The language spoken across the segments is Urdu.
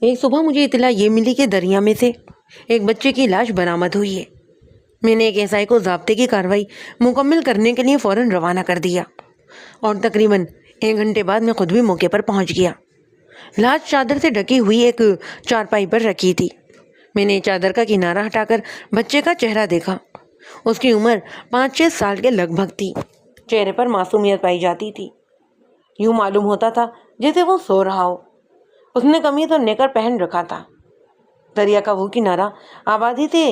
ایک صبح مجھے اطلاع یہ ملی کہ دریا میں سے ایک بچے کی لاش برآمد ہوئی ہے۔ میں نے ایک ایسائی کو ضابطے کی کارروائی مکمل کرنے کے لیے فوراً روانہ کر دیا اور تقریباً 1 گھنٹے بعد میں خود بھی موقع پر پہنچ گیا۔ لاش چادر سے ڈھکی ہوئی ایک چارپائی پر رکھی تھی۔ میں نے چادر کا کنارہ ہٹا کر بچے کا چہرہ دیکھا۔ اس کی عمر 5-6 سال کے لگ بھگ تھی۔ چہرے پر معصومیت پائی جاتی تھی، یوں معلوم ہوتا تھا جیسے وہ سو رہا ہو۔ اس نے قمیض اور نیکر پہن رکھا تھا۔ دریا کا وہ کنارہ آبادی سے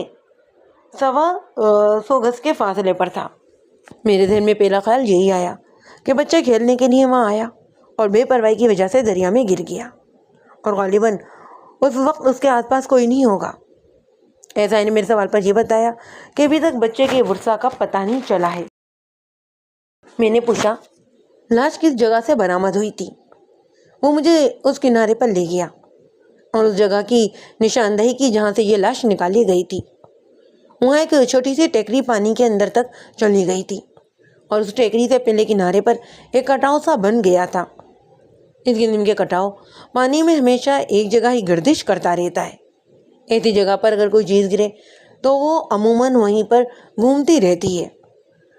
125 گز کے فاصلے پر تھا۔ میرے ذہن میں پہلا خیال یہی آیا کہ بچہ کھیلنے کے لیے وہاں آیا اور بے پرواہی کی وجہ سے دریا میں گر گیا، اور غالباً اس وقت اس کے آس پاس کوئی نہیں ہوگا۔ ایسائی نے میرے سوال پر یہ بتایا کہ ابھی تک بچے کے ورثاء کا پتہ نہیں چلا ہے۔ میں نے پوچھا، لاش کس جگہ سے برآمد ہوئی تھی؟ وہ مجھے اس کنارے پر لے گیا اور اس جگہ کی نشاندہی کی جہاں سے یہ لاش نکالی گئی تھی۔ وہاں ایک چھوٹی سی ٹیکری پانی کے اندر تک چلی گئی تھی اور اس ٹیکری سے پہلے کنارے پر ایک کٹاؤ سا بن گیا تھا۔ اس قسم کے کٹاؤ پانی میں ہمیشہ ایک جگہ ہی گردش کرتا رہتا ہے۔ ایسی جگہ پر اگر کوئی چیز گرے تو وہ عموماً وہیں پر گھومتی رہتی ہے،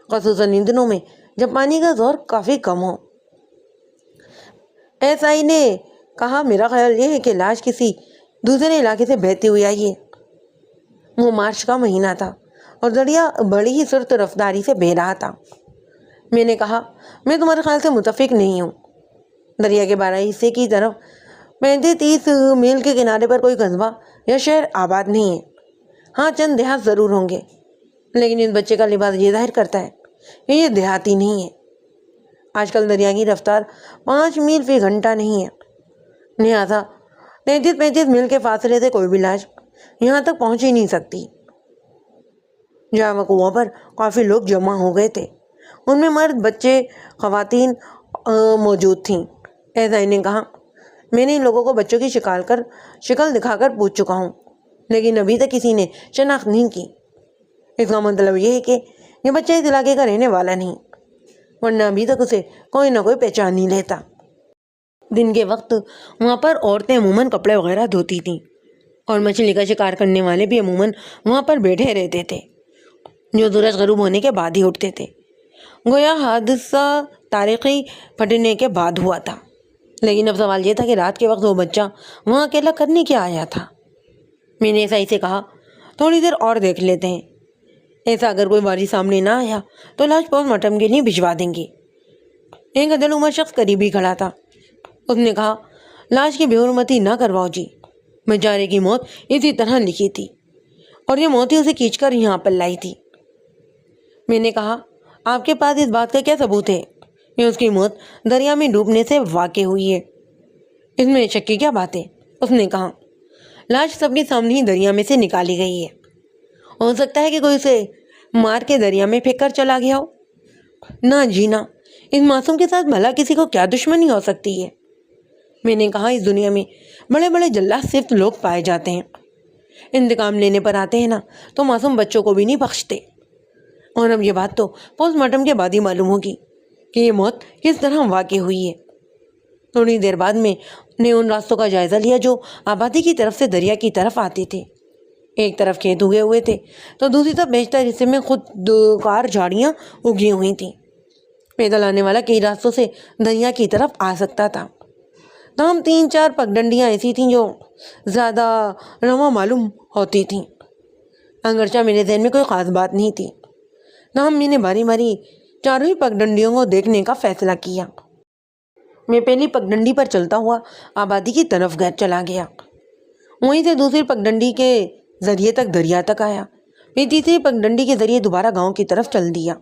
خصوصاً ان دنوں میں جب پانی کا زور کافی کم ہو۔ ایسائی نے کہا، میرا خیال یہ ہے کہ لاش کسی دوسرے علاقے سے بہتی ہوئی آئی ہے۔ وہ مارچ کا مہینہ تھا اور دریا بڑی ہی سست رفتاری سے بہہ رہا تھا۔ میں نے کہا، میں تمہارے خیال سے متفق نہیں ہوں۔ دریا کے 12 حصے کی طرف 35-30 میل کے کنارے پر کوئی قصبہ یا شہر آباد نہیں ہے۔ ہاں، چند دیہات ضرور ہوں گے، لیکن اس بچے کا لباس یہ ظاہر کرتا ہے کہ یہ دیہاتی نہیں ہے۔ آج کل دریا کی رفتار 5 میل فی گھنٹہ نہیں ہے، لہٰذا 33-35 میل کے فاصلے سے کوئی بھی لاش یہاں تک پہنچ ہی نہیں سکتی۔ جہاں کنواں پر کافی لوگ جمع ہو گئے تھے، ان میں مرد، بچے، خواتین موجود تھیں۔ ایسائی نے کہا، میں نے ان لوگوں کو بچوں کی شکل دکھا کر پوچھ چکا ہوں، لیکن ابھی تک کسی نے شناخت نہیں کی۔ اس کا مطلب یہ ہے کہ یہ بچہ اس علاقے کا رہنے والا نہیں، ورنہ ابھی تک اسے کوئی نہ کوئی پہچان نہیں لیتا۔ دن کے وقت وہاں پر عورتیں عموماً کپڑے وغیرہ دھوتی تھیں اور مچھلی کا شکار کرنے والے بھی عموماً وہاں پر بیٹھے رہتے تھے، جو سورج غروب ہونے کے بعد ہی اٹھتے تھے، گویا حادثہ تاریخی پھٹنے کے بعد ہوا تھا۔ لیکن اب سوال یہ تھا کہ رات کے وقت وہ بچہ وہاں اکیلا کرنے کیا آیا تھا؟ میں نے ایسائی سے کہا، تھوڑی دیر اور دیکھ لیتے ہیں، ایسا اگر کوئی وارث سامنے نہ آیا تو لاش پوسٹ مارٹم کے لیے بھجوا دیں گے۔ ایک عدل عمر شخص قریب ہی کھڑا تھا۔ اس نے کہا، لاش کی بے حرمتی نہ کرواؤ جی، بیچارے کی موت اسی طرح لکھی تھی اور یہ موت ہی اسے کھینچ کر یہاں پر لائی تھی۔ میں نے کہا، آپ کے پاس اس بات کا کیا ثبوت ہے کہ اس کی موت دریا میں ڈوبنے سے واقع ہوئی ہے؟ اس میں شک کی کیا بات ہے؟ اس نے کہا، لاش سب کے سامنے ہی دریا میں سے نکالی گئی ہے، ہو سکتا ہے کہ کوئی اسے مار کے دریا میں پھینک کر چلا گیا ہو۔ نہ جی نہ، اس معصوم کے ساتھ بھلا کسی کو کیا دشمنی ہو سکتی ہے؟ میں نے کہا، اس دنیا میں بڑے بڑے جلاد صرف لوگ پائے جاتے ہیں، انتقام لینے پر آتے ہیں نا تو معصوم بچوں کو بھی نہیں بخشتے۔ اور اب یہ بات تو پوسٹ مارٹم کے بعد ہی معلوم ہوگی کہ یہ موت کس طرح واقع ہوئی ہے۔ تھوڑی دیر بعد میں نے ان راستوں کا جائزہ لیا جو آبادی کی طرف سے دریا کی طرف آتے تھے۔ ایک طرف کھیت اگے ہوئے تھے تو دوسری طرف بیشتر حصے میں خودکار جھاڑیاں اگی ہوئی تھیں۔ پیدل آنے والا کئی راستوں سے دریا کی طرف آ سکتا تھا، تاہم 3-4 پگڈنڈیاں ایسی تھیں جو زیادہ رواں معلوم ہوتی تھیں۔ اگرچہ میرے ذہن میں کوئی خاص بات نہیں تھی، تاہم میں نے باری باری چاروں ہی پگڈنڈیوں کو دیکھنے کا فیصلہ کیا۔ میں پہلی پگڈنڈی پر چلتا ہوا آبادی کی طرف چلا گیا، وہیں سے دوسری پگڈنڈی کے ذریعے تک دریا تک آیا، پھر تیسری پگڈنڈی کے ذریعے دوبارہ گاؤں کی طرف چل دیا۔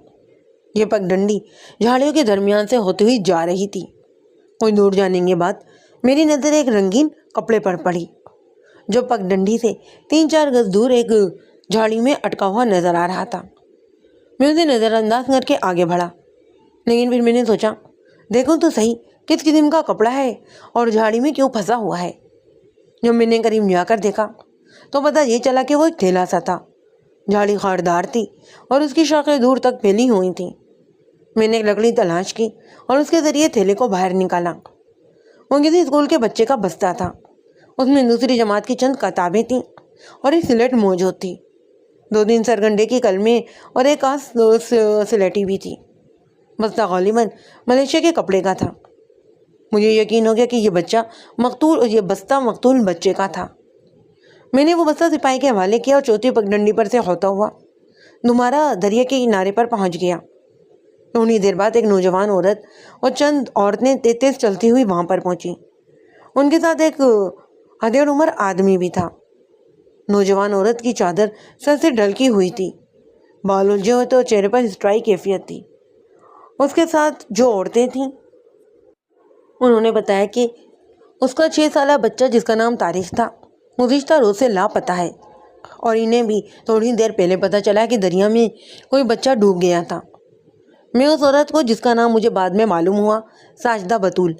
یہ پگڈنڈی جھاڑیوں کے درمیان سے ہوتی ہوئی جا رہی تھی۔ کچھ دور جانے کے بعد میری نظر ایک رنگین کپڑے پر پڑی جو پگڈنڈی سے 3-4 گز دور ایک جھاڑی میں اٹکا ہوا نظر آ رہا تھا۔ میں اسے نظر انداز کر کے آگے بڑھا، لیکن پھر میں نے سوچا، دیکھوں تو صحیح کس قسم کا کپڑا ہے اور جھاڑی میں کیوں پھنسا ہوا ہے۔ جب میں نے قریب جا کر دیکھا تو پتہ یہ چلا کہ وہ ایک تھیلا سا تھا۔ جھاڑی خاردار تھی اور اس کی شاخیں دور تک پھیلی ہوئی تھیں۔ میں نے ایک لکڑی تلاش کی اور اس کے ذریعے تھیلے کو باہر نکالا۔ وہ کسی اسکول کے بچے کا بستہ تھا۔ اس میں دوسری جماعت کی چند کتابیں تھیں اور ایک سلیٹ موجود تھی. 2-3 سرگنڈے کی قلمیں اور ایک سلیٹی بھی تھی. بستہ غالباً ملیشیا کے کپڑے کا تھا. مجھے یقین ہو گیا کہ یہ بستہ مقتول بچے کا تھا. میں نے وہ بستہ سپاہی کے حوالے کیا اور چوتھی پگڈنڈی پر سے ہوتا ہوا دوبارہ دریا کے کنارے پر پہنچ گیا. تھوڑی دیر بعد ایک نوجوان عورت اور چند عورتیں تیز تیز چلتی ہوئی وہاں پر پہنچی. ان کے ساتھ ایک ادھیڑ عمر آدمی بھی تھا. نوجوان عورت کی چادر سر سے ڈھلکی ہوئی تھی، بال الجھے ہوئے تو چہرے پر اسٹرائی کیفیت تھی. اس کے ساتھ جو عورتیں تھیں انہوں نے بتایا کہ اس کا 6 سالہ بچہ جس کا نام طارق تھا گزشتہ روز سے لاپتہ ہے، اور انہیں بھی تھوڑی دیر پہلے پتہ چلا کہ دریا میں کوئی بچہ ڈوب گیا تھا. میں اس عورت کو، جس کا نام مجھے بعد میں معلوم ہوا ساجدہ بطول،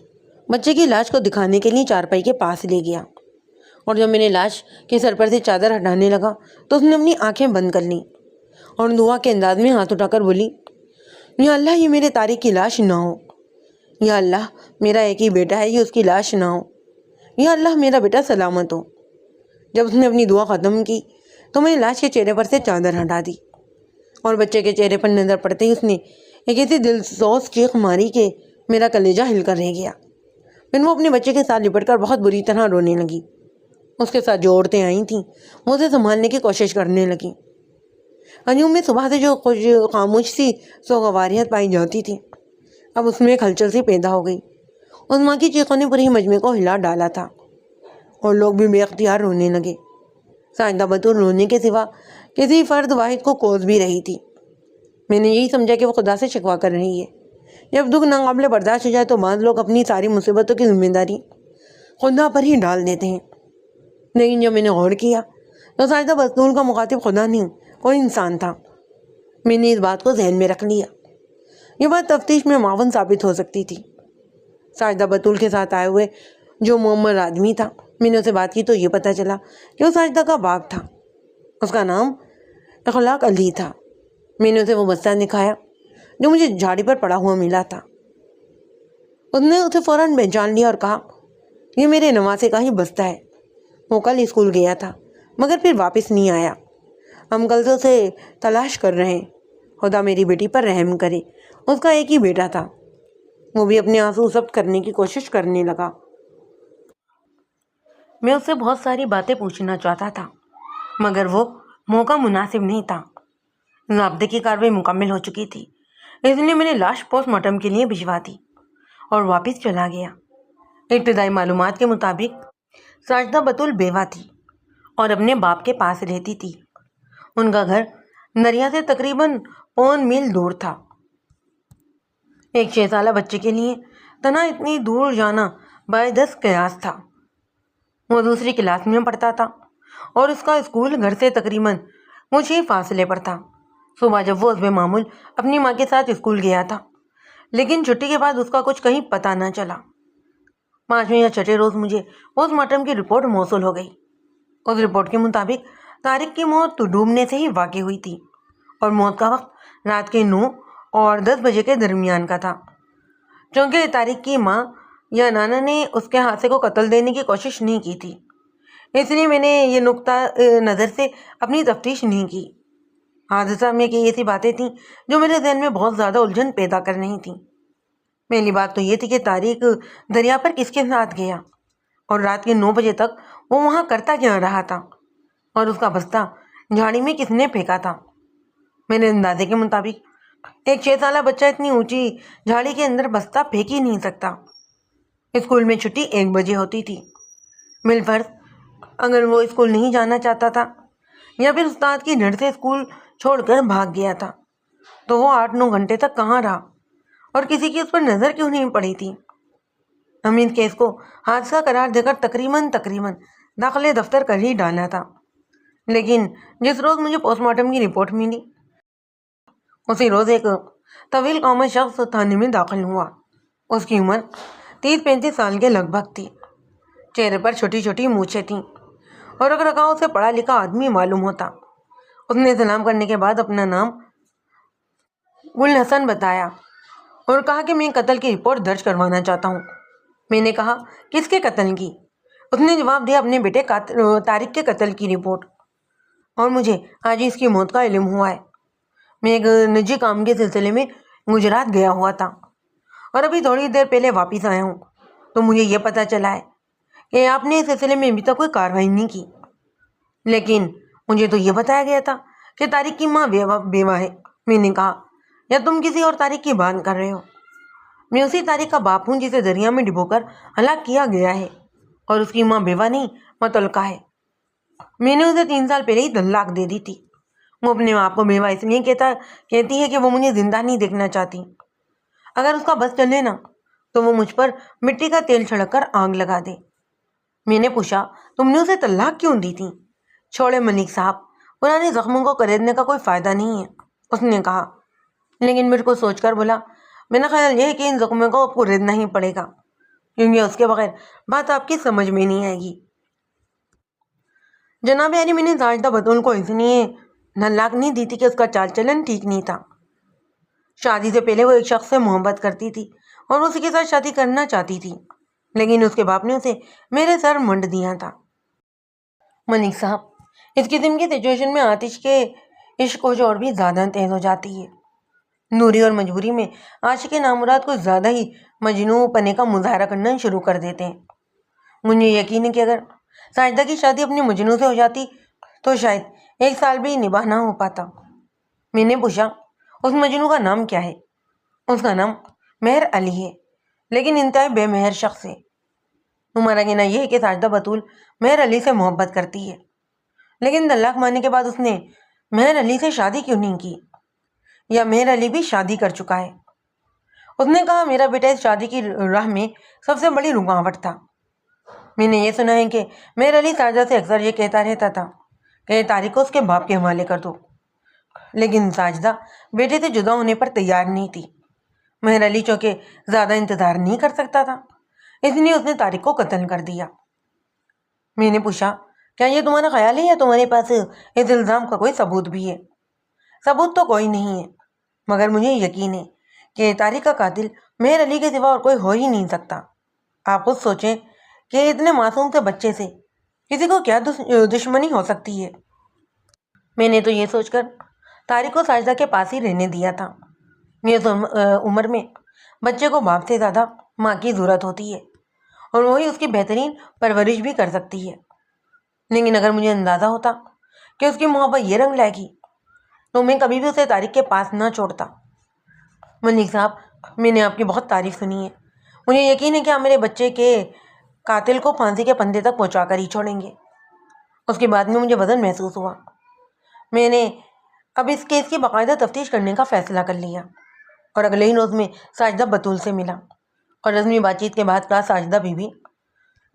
بچے کی لاش کو دکھانے کے لیے چارپائی کے پاس لے گیا. اور جب میں نے لاش کے سر پر سے چادر ہٹانے لگا تو اس نے اپنی آنکھیں بند کر لیں اور دعا کے انداز میں ہاتھ اٹھا کر بولی، یا اللہ یہ میرے طارق کی لاش نہ ہو. یا اللہ میرا ایک ہی بیٹا ہے، یہ اس کی لاش نہ ہو. یا اللہ میرا بیٹا سلامت ہو. جب اس نے اپنی دعا ختم کی تو میں نے لاش کے چہرے پر سے چادر ہٹا دی اور بچے کے چہرے پر نظر پڑتے ہی اس نے ایک ایسی دلسوز چیخ ماری کہ میرا کلیجہ ہل کر رہ گیا. پھر وہ اپنے بچے کے ساتھ لپٹ کر بہت بری طرح رونے لگی. اس کے ساتھ جو عورتیں آئی تھیں وہ اسے سنبھالنے کی کوشش کرنے لگیں. ہجوم میں صبح سے جو خاموش سی سوگواریت پائی جاتی تھی اب اس میں ایک ہلچل سی پیدا ہو گئی. اس ماں کی چیخوں نے پورے مجمع کو ہلا ڈالا تھا اور لوگ بھی بے اختیار رونے لگے. ساجدہ بطول رونے کے سوا کسی فرد واحد کو کوس بھی رہی تھی. میں نے یہی سمجھا کہ وہ خدا سے شکوہ کر رہی ہے. جب دکھ ناقابل برداشت ہو جائے تو بعض لوگ اپنی ساری مصیبتوں کی ذمہ داری خدا پر ہی ڈال دیتے ہیں. لیکن جب میں نے غور کیا تو ساجدہ بطول کا مخاطب خدا نہیں، کوئی انسان تھا. میں نے اس بات کو ذہن میں رکھ لیا. یہ بات تفتیش میں معاون ثابت ہو سکتی تھی. ساجدہ بطول کے ساتھ آئے ہوئے جو معمر آدمی تھا، میں نے اسے بات کی تو یہ پتہ چلا کہ وہ ساجدہ کا باپ تھا. اس کا نام اخلاق علی تھا. میں نے اسے وہ بستہ دکھایا جو مجھے جھاڑی پر پڑا ہوا ملا تھا. اس نے اسے فوراً پہچان لیا اور کہا، یہ میرے نواسے کا ہی بستہ ہے. وہ کل اسکول گیا تھا مگر پھر واپس نہیں آیا. ہم کل سے اسے تلاش کر رہے ہیں. خدا میری بیٹی پر رحم کرے. اس کا ایک ہی بیٹا تھا. وہ بھی اپنے آنسو ضبط کرنے کی کوشش کرنے لگا. میں اس سے بہت ساری باتیں پوچھنا چاہتا تھا مگر وہ موقع مناسب نہیں تھا. ضابطے کی کارروائی مکمل ہو چکی تھی، اس لیے میں نے لاش پوسٹ مارٹم کے لیے بھجوا دی اور واپس چلا گیا. ابتدائی معلومات کے مطابق ساجدہ بطول بیوہ تھی اور اپنے باپ کے پاس رہتی تھی. ان کا گھر دریا سے تقریباً 5 میل دور تھا. ایک 6 سالہ بچے کے لیے تنہا اتنی دور جانا باعث قیاس تھا. وہ دوسری کلاس میں پڑھتا تھا اور اس کا اسکول گھر سے تقریباً کچھ ہی فاصلے پر تھا. صبح جب وہ حسب معمول اپنی ماں کے ساتھ اسکول گیا تھا لیکن چھٹی کے بعد اس کا کچھ کہیں پتہ نہ چلا. 5ویں یا 6ٹھے روز مجھے پوسٹ مارٹم کی رپورٹ موصول ہو گئی. اس رپورٹ کے مطابق طارق کی موت ڈوبنے سے ہی واقع ہوئی تھی اور موت کا وقت رات کے 9 اور 10 بجے کے درمیان کا تھا. چونکہ طارق کی ماں یا نانا نے اس کے حادثے کو قتل دینے کی کوشش نہیں کی تھی، اس لیے میں نے یہ نقطہ نظر سے اپنی تفتیش نہیں کی. حادثہ میں کئی ایسی باتیں تھیں جو میرے ذہن میں بہت زیادہ الجھن پیدا کر رہی تھیں. پہلی بات تو یہ تھی کہ طارق دریا پر کس کے ساتھ گیا اور رات کے 9 بجے تک وہ وہاں کرتا کیا رہا تھا، اور اس کا بستہ جھاڑی میں کس نے پھینکا تھا. میرے اندازے کے مطابق ایک 6 سالہ بچہ اتنی اونچی جھاڑی کے اندر بستہ پھینک ہی نہیں سکتا. اسکول میں چھٹی 1 بجے ہوتی تھی. بالفرض اگر وہ اسکول نہیں جانا چاہتا تھا یا پھر استاد کی ڈر سے اسکول چھوڑ کر بھاگ گیا تھا تو وہ 8-9 گھنٹے تک کہاں رہا اور کسی کی اس پر نظر کیوں نہیں پڑی تھی. ہم اس کیس کو حادثہ قرار دے کر تقریباً داخلے دفتر کر ہی ڈالا تھا. لیکن جس روز مجھے پوسٹ مارٹم کی رپورٹ ملی اسی روز ایک طویل قامت شخص تھانے میں داخل ہوا. اس کی عمر 30-35 سال کے لگ بھگ تھی. چہرے پر چھوٹی چھوٹی مونچھیں تھیں اور رکھ رکھاؤ سے پڑھا لکھا آدمی معلوم ہوتا. اس نے سلام کرنے کے بعد اپنا نام گل حسن بتایا اور کہا کہ میں قتل کی رپورٹ درج کروانا چاہتا ہوں. میں نے کہا، کس کے قتل کی؟ اس نے جواب دیا اپنے بیٹے طارق کے قتل کی رپورٹ، اور مجھے آج ہی اس کی موت کا علم ہوا ہے۔ میں ایک نجی کام کے سلسلے میں گجرات گیا ہوا تھا اور ابھی تھوڑی دیر پہلے واپس آیا ہوں، تو مجھے یہ پتہ چلا ہے کہ آپ نے اس سلسلے میں ابھی تک کوئی کارروائی نہیں کی، لیکن مجھے تو یہ بتایا گیا تھا کہ طارق کی ماں بیوہ ہے۔ میں نے کہا، یا تم کسی اور طارق کی بات کر رہے ہو؟ میں اسی طارق کا باپ ہوں جسے دریا میں ڈبو کر ہلاک کیا گیا ہے، اور اس کی ماں بیوہ نہیں متعلقہ ہے۔ میں نے اسے 3 سال پہلے ہی طلاق دے دی تھی۔ وہ اپنے آپ کو بیوہ اس لیے کہتی ہے کہ وہ مجھے زندہ نہیں دیکھنا چاہتی۔ اگر اس کا بس چلے نا تو وہ مجھ پر مٹی کا تیل چھڑک کر آگ لگا دے۔ میں نے پوچھا، تم نے اسے طلاق کیوں دی تھی؟ چھوڑے ملک صاحب، پرانے زخموں کو کریدنے کا کوئی فائدہ نہیں ہے، اس نے کہا، لیکن میرے کو سوچ کر بولا، میرا خیال یہ ہے کہ ان زخموں کو کریدنا ہی پڑے گا، کیونکہ اس کے بغیر بات آپ کی سمجھ میں نہیں آئے گی۔ جناب عالی، میں نے ساجدہ بطول کو اس لیے طلاق نہیں دی تھی کہ اس کا چال چلن ٹھیک نہیں تھا۔ شادی سے پہلے وہ ایک شخص سے محبت کرتی تھی اور اسی کے ساتھ شادی کرنا چاہتی تھی، لیکن اس کے باپ نے اسے میرے سر منڈ دیا تھا۔ ملک صاحب، اس قسم کی سچویشن میں آتش کے عشق کچھ اور بھی زیادہ تیز ہو جاتی ہے۔ نوری اور مجبوری میں عاشق نامراد کو زیادہ ہی مجنون پنے کا مظاہرہ کرنا شروع کر دیتے ہیں۔ مجھے یقین ہے کہ اگر ساجدہ کی شادی اپنے مجنون سے ہو جاتی تو شاید 1 سال بھی نباہ نہ ہو پاتا۔ میں نے پوچھا، اس مجنون کا نام کیا ہے؟ اس کا نام مہر علی ہے، لیکن انتہائی بے مہر شخص ہے۔ تمہارا کہنا یہ ہے کہ ساجدہ بطول مہر علی سے محبت کرتی ہے، لیکن طلاق مارنے کے بعد اس نے مہر علی سے شادی کیوں نہیں کی؟ یا مہر علی بھی شادی کر چکا ہے؟ اس نے کہا، میرا بیٹا اس شادی کی راہ میں سب سے بڑی رکاوٹ تھا۔ میں نے یہ سنا ہے کہ مہر علی ساجدہ سے اکثر یہ کہتا رہتا تھا کہ طارق کو اس کے باپ کے حوالے کر دو، لیکن ساجدہ بیٹے سے جدا ہونے پر تیار نہیں تھی۔ مہر علی چونکہ زیادہ انتظار نہیں کر سکتا تھا، اس لیے اس نے طارق کو قتل کر دیا۔ میں نے پوچھا، کیا یہ تمہارا خیال ہے یا تمہارے پاس اس الزام کا کوئی ثبوت بھی ہے؟ ثبوت تو کوئی نہیں ہے، مگر مجھے یقین ہے کہ طارق کا قاتل مہر علی کے سوا اور کوئی ہو ہی نہیں سکتا۔ آپ خود سوچیں کہ اتنے معصوم سے بچے سے کسی کو کیا دشمنی ہو سکتی ہے۔ میں نے تو یہ سوچ کر طارق کو ساجدہ کے پاس ہی رہنے دیا تھا۔ اس عمر میں بچے کو باپ سے زیادہ ماں کی ضرورت ہوتی ہے، اور وہی اس کی بہترین پرورش بھی کر سکتی ہے۔ لیکن اگر مجھے اندازہ ہوتا کہ اس کی محبت یہ رنگ لائے گی تو میں کبھی بھی اسے طارق کے پاس نہ چھوڑتا۔ ملک صاحب، میں نے آپ کی بہت تعریف سنی ہے۔ مجھے یقین ہے کہ آپ میرے بچے کے قاتل کو پھانسی کے پندے تک پہنچا کر ہی چھوڑیں گے۔ اس کے بعد میں مجھے وزن محسوس ہوا۔ میں نے اب اس کیس کی باقاعدہ تفتیش کرنے کا فیصلہ کر لیا اور اگلے ہی روز میں ساجدہ بطول سے ملا اور رسمی بات چیت کے بعد کہا، ساجدہ بی بی،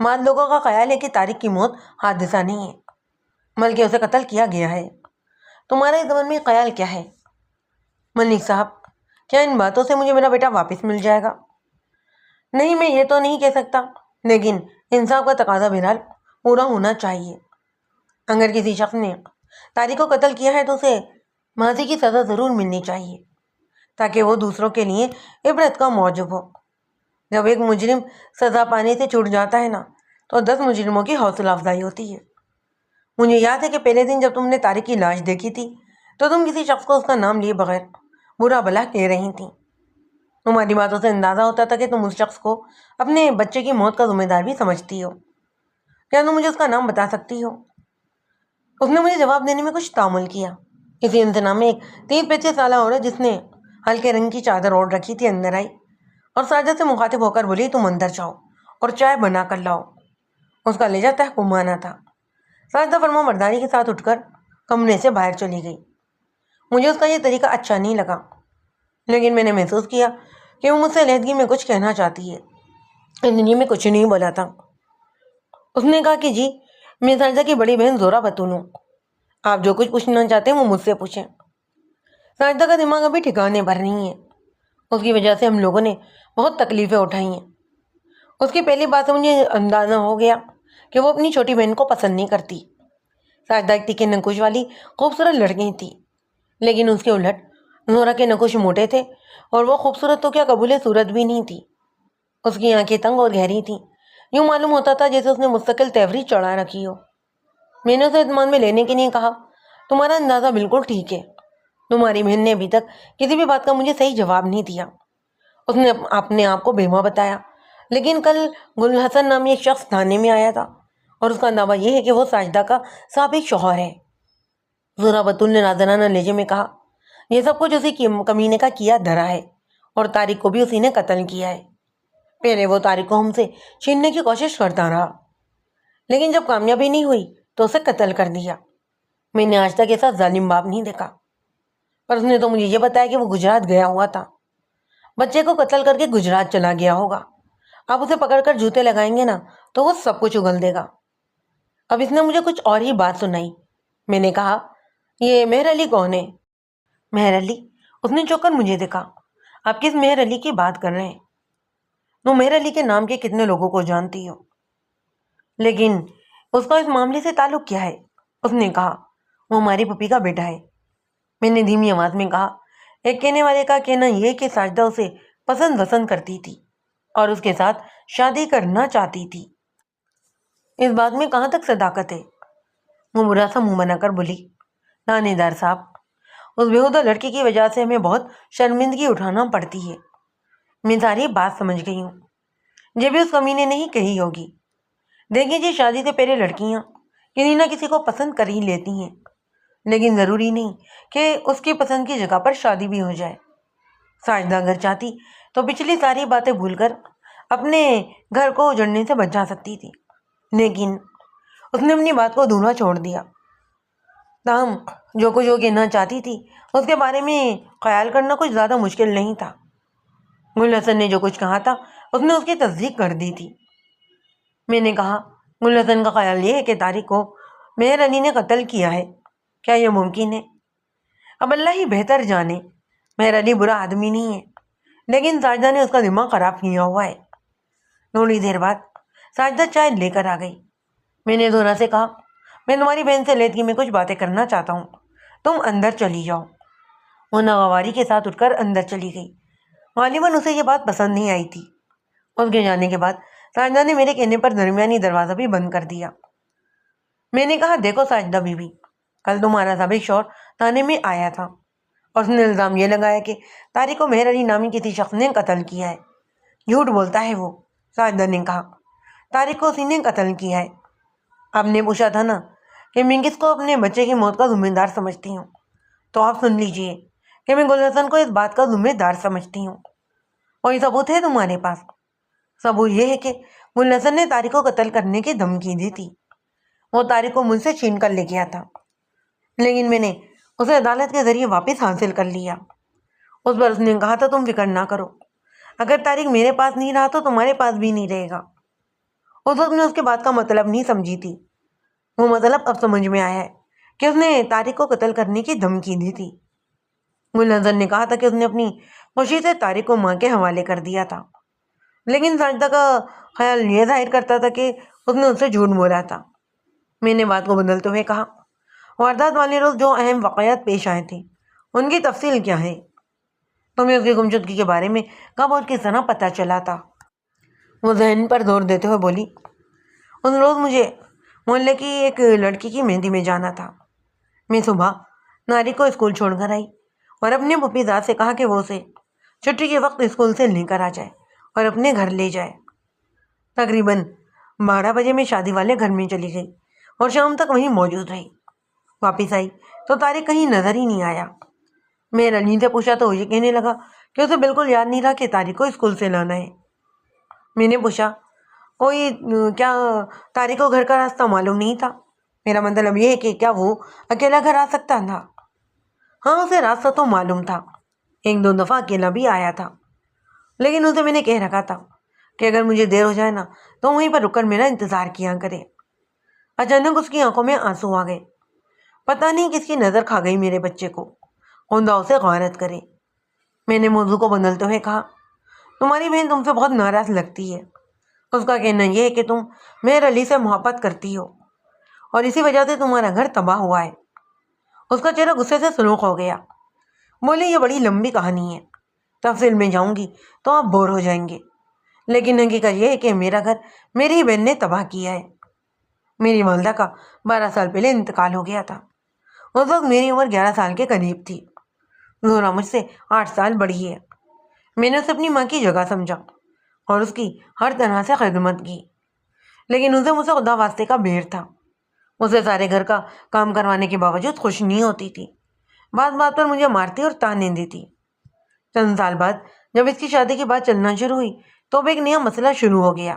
بعض لوگوں کا خیال ہے کہ طارق کی موت حادثہ نہیں ہے بلکہ اسے قتل کیا گیا ہے۔ تمہارا اس زمن میں خیال کیا ہے؟ ملک صاحب، کیا ان باتوں سے مجھے میرا بیٹا واپس مل جائے گا؟ نہیں، میں یہ تو نہیں کہہ سکتا، لیکن انصاف کا تقاضا بہرحال پورا ہونا چاہیے۔ اگر کسی شخص نے طارق کو قتل کیا ہے تو اسے ماضی کی سزا ضرور ملنی چاہیے تاکہ وہ دوسروں کے لیے عبرت کا موجب ہو۔ جب ایک مجرم سزا پانے سے چھوٹ جاتا ہے نا تو 10 مجرموں کی حوصلہ افزائی ہوتی ہے۔ مجھے یاد ہے کہ پہلے دن جب تم نے طارق کی لاش دیکھی تھی تو تم کسی شخص کو اس کا نام لیے بغیر برا بھلا کہہ رہی تھیں۔ تمہاری باتوں سے اندازہ ہوتا تھا کہ تم اس شخص کو اپنے بچے کی موت کا ذمہ دار بھی سمجھتی ہو۔ کیا تم مجھے اس کا نام بتا سکتی ہو؟ اس نے مجھے جواب دینے میں کچھ تعامل کیا۔ اسی امتناع میں ایک 30-35 سالہ عورت جس نے ہلکے رنگ کی چادر اوڑھ رکھی تھی اندر آئی اور ساجدہ سے مخاطب ہو کر بولی، تم اندر جاؤ اور چائے بنا کر لاؤ۔ اس کا لہجہ تحکمانہ تھا۔ ساجدہ فرما برداری کے ساتھ اٹھ کر کمرے سے باہر چلی گئی۔ مجھے اس کا یہ طریقہ اچھا نہیں لگا، لیکن میں نے محسوس کیا کہ وہ مجھ سے علیحدگی میں کچھ کہنا چاہتی ہے، اس لیے میں کچھ نہیں بولا تھا۔ اس نے کہا کہ جی، میں ساجدہ کی بڑی بہن زہرہ بطول ہوں، آپ جو کچھ پوچھنا چاہتے ہیں وہ مجھ سے پوچھیں۔ ساجدہ کا دماغ ابھی ٹھکانے پر نہیں ہے، اس کی وجہ سے ہم لوگوں نے بہت تکلیفیں اٹھائی ہیں۔ اس کی پہلی بات سے مجھے اندازہ ہو گیا کہ وہ اپنی چھوٹی بہن کو پسند نہیں کرتی۔ ساجدہ ایک تیکھے نکوش والی خوبصورت لڑکی تھی، لیکن اس کے الٹ زہرہ کے نکوش موٹے تھے اور وہ خوبصورت تو کیا قبول صورت بھی نہیں تھی۔ اس کی آنکھیں تنگ اور گہری تھیں یوں معلوم ہوتا تھا جیسے اس نے مستقل تیوری چڑھا رکھی ہو۔ میں نے اسے اعتماد میں لینے کے لیے کہا، تمہارا اندازہ بالکل ٹھیک ہے، تمہاری بہن نے ابھی تک کسی بھی بات کا مجھے صحیح جواب نہیں دیا۔ اس نے اپنے آپ کو بیوہ بتایا، لیکن کل گل حسن نامی ایک شخص تھانے میں آیا تھا اور اس کا دعویٰ یہ ہے کہ وہ ساجدہ کا سابق شوہر ہے۔ زہرہ بتول نے نازنانہ لہجے میں کہا، یہ سب کچھ اسی کمینے کا کیا دھرا ہے اور طارق کو بھی اسی نے قتل کیا ہے۔ پہلے وہ طارق کو ہم سے چھیننے کی کوشش کرتا رہا، لیکن جب کامیابی نہیں ہوئی تو اسے قتل کر دیا۔ میں نے آج تک ایسا ظالم باپ نہیں دیکھا۔ پر اس نے تو مجھے یہ بتایا کہ وہ گجرات گیا ہوا تھا، بچے کو قتل کر کے گجرات چلا گیا ہوگا۔ آپ اسے پکڑ کر جوتے لگائیں گے نا تو وہ سب کچھ اگل دے گا۔ اب اس نے مجھے کچھ اور ہی بات سنائی۔ میں نے کہا، یہ مہر علی کون ہے؟ مہر علی؟ اس نے چوک کر مجھے دیکھا۔ آپ کس مہر علی کی بات کر رہے ہیں؟ وہ مہر علی کے نام کے کتنے لوگوں کو جانتی ہو، لیکن اس کا اس معاملے سے تعلق کیا ہے؟ اس نے کہا، وہ ہماری پھوپھی کا بیٹا ہے۔ میں نے دھیمی آواز میں کہا، ایک کہنے والے کا کہنا یہ کہ ساجدہ اسے پسند کرتی تھی اور اس کے ساتھ شادی کرنا چاہتی تھی۔ اس بات میں کہاں تک صداقت ہے؟ وہ برا سا منہ بنا کر بولی، تھانے دار صاحب، اس بےہودہ لڑکی کی وجہ سے ہمیں بہت شرمندگی اٹھانا پڑتی ہے۔ میں ساری بات سمجھ گئی ہوں، یہ بھی اس کمینے نے ہی کہی ہوگی۔ دیکھیں جی، شادی سے پہلے لڑکیاں کسی نہ کسی کو پسند کر ہی لیتی ہیں، لیکن ضروری نہیں کہ اس کی پسند کی جگہ پر شادی بھی ہو جائے۔ ساجدہ اگر چاہتی تو پچھلی ساری باتیں بھول کر اپنے گھر کو اجڑنے سے بچا سکتی تھی، لیکن اس نے اپنی بات کو ادھورا چھوڑ دیا۔ تاہم جو کچھ وہ کہنا چاہتی تھی اس کے بارے میں خیال کرنا کچھ زیادہ مشکل نہیں تھا۔ گل حسن نے جو کچھ کہا تھا اس نے اس کی تصدیق کر دی تھی۔ میں نے کہا، گل حسن کا خیال یہ ہے کہ طارق کو مہر علی نے قتل کیا ہے، کیا یہ ممکن ہے؟ اب اللہ ہی بہتر جانے، مہر علی برا آدمی نہیں ہے، لیکن ساجدہ نے اس کا دماغ خراب کیا ہوا ہے۔ تھوڑی دیر بعد ساجدہ چائے لے کر آ گئی۔ میں نے زہرہ سے کہا، میں تمہاری بہن سے علیحدگی میں کچھ باتیں کرنا چاہتا ہوں، تم اندر چلی جاؤ۔ وہ ناگواری کے ساتھ اٹھ کر اندر چلی گئی۔ غالباً اسے یہ بات پسند نہیں آئی تھی۔ اس کے جانے کے بعد ساجدہ نے میرے کہنے پر درمیانی دروازہ بھی بند کر دیا۔ میں نے کہا، دیکھو ساجدہ بی بی، کل تمہارا سابق شوہر تھانے میں آیا تھا اور اس نے الزام یہ لگایا کہ طارق کو مہر علی نامی کسی شخص نے قتل کیا ہے۔ جھوٹ بولتا ہے وہ، ساجدہ نے کہا، طارق کو اسی نے قتل کیا ہے۔ آپ نے پوچھا تھا نا کہ میں کس کو اپنے بچے کی موت کا ذمہ دار سمجھتی ہوں، تو آپ سن لیجئے کہ میں گل حسن کو اس بات کا ذمہ دار سمجھتی ہوں۔ کوئی ثبوت ہے تمہارے پاس؟ ثبوت یہ ہے کہ گل حسن نے طارق کو قتل کرنے کی دھمکی دی تھی۔ وہ طارق کو مجھ سے چھین کر لے گیا تھا، لیکن میں نے اسے عدالت کے ذریعے واپس حاصل کر لیا۔ اس پر اس نے کہا تھا، تم فکر نہ کرو، اگر طارق میرے پاس نہیں رہا تو تمہارے پاس بھی نہیں رہے گا۔ اس وقت میں اس کے بات کا مطلب نہیں سمجھی تھی، وہ مطلب اب سمجھ میں آیا ہے کہ اس نے طارق کو قتل کرنے کی دھمکی دی تھی۔ گل حسن نے کہا تھا کہ اس نے اپنی خوشی سے طارق کو ماں کے حوالے کر دیا تھا، لیکن ساجدہ کا خیال یہ ظاہر کرتا تھا کہ اس نے اس سے جھوٹ بولا تھا۔ میں نے بات کو بدلتے ہوئے کہا، واردات والے روز جو اہم واقعات پیش آئے تھے ان کی تفصیل کیا ہے؟ تمہیں اس کی گمشدگی کے بارے میں کب اور کس طرح پتہ چلا تھا؟ وہ ذہن پر زور دیتے ہوئے بولی، اس روز مجھے محلے کی ایک لڑکی کی مہندی میں جانا تھا۔ میں صبح ناری کو اسکول چھوڑ کر آئی اور اپنے پھوپھی زاد سے کہا کہ وہ اسے چھٹی کے وقت اسکول سے لے کر آ جائے اور اپنے گھر لے جائے۔ تقریباً 12 بجے میں شادی والے گھر میں چلی گئی اور شام تک وہیں موجود رہی۔ واپس آئی تو طارق کہیں نظر ہی نہیں آیا۔ میں رنجین سے پوچھا تو وہ یہ کہنے لگا کہ اسے بالکل یاد نہیں رہا کہ طارق کو اسکول سے لانا ہے۔ میں نے پوچھا، کیا طارق کو گھر کا راستہ معلوم نہیں تھا؟ میرا مطلب یہ ہے کہ کیا وہ اکیلا گھر آ سکتا تھا؟ ہاں، اسے راستہ تو معلوم تھا، 1-2 دفعہ اکیلا بھی آیا تھا، لیکن اسے میں نے کہہ رکھا تھا کہ اگر مجھے دیر ہو جائے نا تو وہیں پر رک کر میرا انتظار کیا کرے۔ اچانک اس کی آنکھوں میں آنسو آ گئے۔ پتہ نہیں کس کی نظر کھا گئی میرے بچے کو، خدا اسے غارت کرے۔ میں نے موضوع کو بدلتے ہوئے کہا، تمہاری بہن تم سے بہت ناراض لگتی ہے۔ اس کا کہنا یہ ہے کہ تم مہر علی سے محبت کرتی ہو اور اسی وجہ سے تمہارا گھر تباہ ہوا ہے۔ اس کا چہرہ غصے سے سرخ ہو گیا۔ بولے، یہ بڑی لمبی کہانی ہے، تفصیل میں جاؤں گی تو آپ بور ہو جائیں گے، لیکن حقیقت یہ ہے کہ میرا گھر میری ہی بہن نے تباہ کیا ہے۔ میری والدہ کا 12 سال پہلے انتقال ہو گیا تھا۔ اس وقت میری عمر 11 سال کے قریب تھی۔ زہرا مجھ سے 8 سال بڑی ہے۔ میں نے اسے اپنی ماں کی جگہ سمجھا اور اس کی ہر طرح سے خدمت کی، لیکن اسے مجھ سے خدا واسطے کا بیر تھا۔ اسے سارے گھر کا کام کروانے کے باوجود خوش نہیں ہوتی تھی۔ بات بات پر مجھے مارتی اور تانے دیتی۔ چند سال بعد جب اس کی شادی کی بات چلنا شروع ہوئی تو اب ایک نیا مسئلہ شروع ہو گیا۔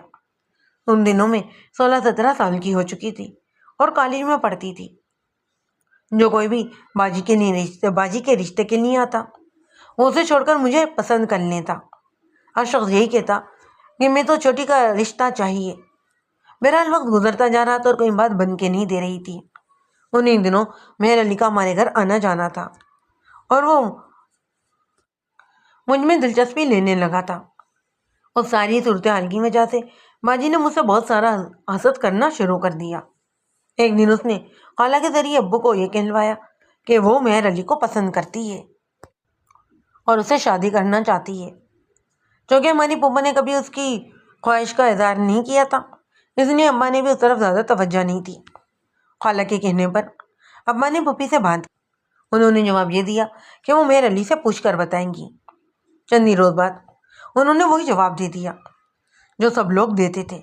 ان دنوں میں 16-17 سال کی ہو چکی تھی اور کالج میں پڑھتی تھی۔ جو کوئی بھی باجی کے رشتے کے لیے آتا وہ اسے چھوڑ کر مجھے پسند کر لیتا۔ ہر شخص یہی کہتا کہ میں تو چھوٹی کا رشتہ چاہیے۔ بہرحال وقت گزرتا جا رہا تھا اور کوئی بات بن کے نہیں دے رہی تھی۔ انہیں دنوں مہر علی کا ہمارے گھر آنا جانا تھا اور وہ مجھ میں دلچسپی لینے لگا تھا۔ اس ساری صورتحال کی وجہ سے باجی نے مجھ سے بہت سارا حسد کرنا شروع کر دیا۔ ایک دن اس نے خالہ کے ذریعے ابو کو یہ کہلوایا کہ وہ مہر علی کو پسند کرتی ہے اور اسے شادی کرنا چاہتی ہے۔ چونکہ ہماری پھوپھا نے کبھی اس کی خواہش کا اظہار نہیں کیا تھا، اس لیے ابا نے بھی اس طرف زیادہ توجہ نہیں دی۔ خالہ کے کہنے پر ابا نے پھوپھی سے بات کی۔ انہوں نے جواب یہ دیا کہ وہ مہر علی سے پوچھ کر بتائیں گی۔ چند روز بعد انہوں نے وہی جواب دے دیا جو سب لوگ دیتے تھے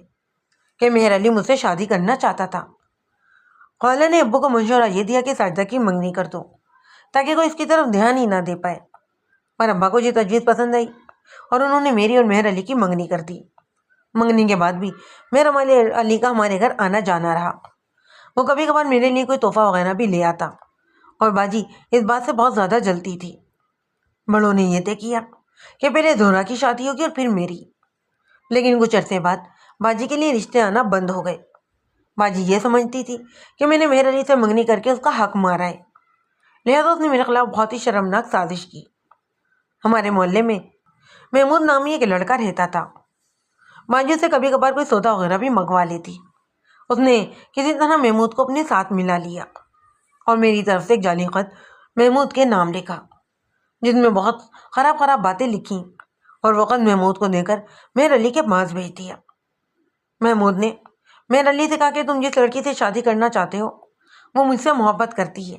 کہ مہر علی مجھ سے شادی کرنا چاہتا تھا۔ خالہ نے ابو کو مشورہ یہ دیا کہ ساجدہ کی منگنی کر دو تاکہ کوئی اس کی طرف دھیان ہی نہ دے پائے، پر ابا کو یہ تجویز پسند آئی اور انہوں نے میری اور مہر علی کی منگنی کر دی۔ منگنی کے بعد بھی مہر علی کا ہمارے گھر آنا جانا رہا۔ وہ کبھی کبھار میرے لیے کوئی تحفہ وغیرہ بھی لے آتا اور باجی اس بات سے بہت زیادہ جلتی تھی۔ بڑوں نے یہ طے کیا کہ پہلے زہرا کی شادی ہوگی اور پھر میری، لیکن کچھ عرصے بعد باجی کے لیے رشتے آنا بند ہو گئے۔ باجی یہ سمجھتی تھی کہ میں نے مہر علی سے منگنی کر کے اس کا حق مارا ہے، لہذا اس نے میرے خلاف بہت ہی شرمناک سازش کی۔ ہمارے محلے میں محمود نامی ایک لڑکا رہتا تھا۔ باجی سے کبھی کبھار کوئی سودا وغیرہ بھی منگوا لیتی۔ اس نے کسی طرح محمود کو اپنے ساتھ ملا لیا اور میری طرف سے ایک جعلی خط محمود کے نام لکھا جس میں بہت خراب باتیں لکھیں اور وہ خط محمود کو دے کر مہر علی کے پاس بھیج دیا۔ محمود نے مہر علی سے کہا کہ تم جس لڑکی سے شادی کرنا چاہتے ہو وہ مجھ سے محبت کرتی ہے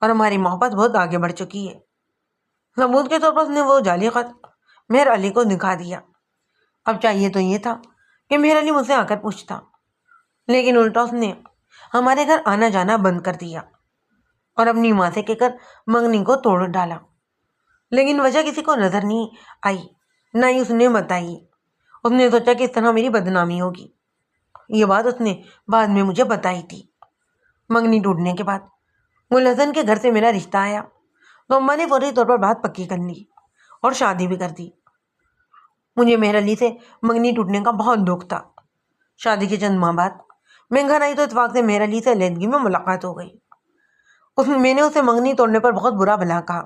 اور ہماری محبت بہت آگے بڑھ چکی ہے۔ ثبوت کے طور پر اس نے وہ جعلی خط مہر علی کو دکھا دیا۔ اب چاہیے تو یہ تھا کہ مہر علی مجھ سے آ کر پوچھتا، لیکن الٹا اس نے ہمارے گھر آنا جانا بند کر دیا اور اپنی ماں سے کہہ کر منگنی کو توڑ ڈالا۔ لیکن وجہ کسی کو نظر نہیں آئی، نہ ہی اس نے بتائی۔ اس نے سوچا کہ اس طرح میری بدنامی ہوگی۔ یہ بات اس نے بعد میں مجھے بتائی تھی۔ منگنی ٹوٹنے کے بعد گل حسن کے گھر سے میرا رشتہ آیا تو اماں نے فوری طور پر بات پکی کر لی اور شادی بھی کر دی۔ مجھے مہر علی سے منگنی ٹوٹنے کا بہت دکھ تھا۔ شادی کے چند ماہ بعد میں گھر آئی تو اتفاق سے مہر علی سے علیحدگی میں ملاقات ہو گئی۔ میں نے اسے منگنی توڑنے پر بہت برا بھلا کہا۔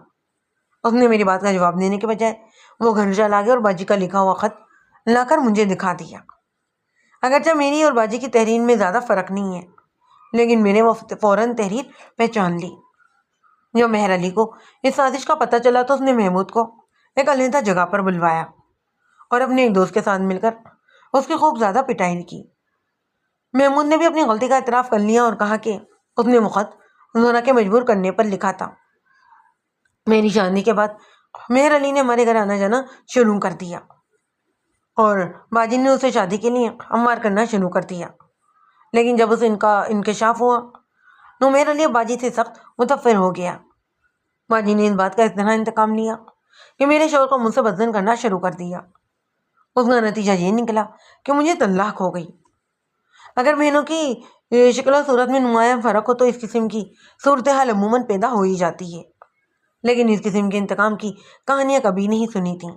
اس نے میری بات کا جواب دینے کے بجائے وہ گھر چلا گیا اور باجی کا لکھا ہوا خط لا کر مجھے دکھا دیا۔ اگرچہ میری اور باجی کی تحریر میں زیادہ فرق نہیں ہے، لیکن میں نے وہ فوراً تحریر پہچان لی۔ جب مہر علی کو اس سازش کا پتہ چلا تو اس نے محمود کو ایک علیحدہ جگہ پر بلوایا اور اپنے ایک دوست کے ساتھ مل کر اس کی خوب زیادہ پٹائی کی۔ محمود نے بھی اپنی غلطی کا اعتراف کر لیا اور کہا کہ اس نے وہ خط زہرا کے مجبور کرنے پر لکھا تھا۔ میری شادی کے بعد مہر علی نے ہمارے گھر آنا جانا شروع کر دیا اور باجی نے اسے شادی کے لیے ہموار کرنا شروع کر دیا، لیکن جب اسے ان کا انکشاف ہوا تو مہر علی باجی سے سخت متفر ہو گیا۔ باجی نے اس بات کا اس طرح انتقام لیا کہ میرے شوہر کو مجھ سے بدزن کرنا شروع کر دیا۔ اس کا نتیجہ یہ نکلا کہ مجھے طلاق ہو گئی۔ اگر بہنوں کی شکل و صورت میں نمایاں فرق ہو تو اس قسم کی صورتحال عموماً پیدا ہو ہی جاتی ہے، لیکن اس قسم کے انتقام کی کہانیاں کبھی نہیں سنی تھیں۔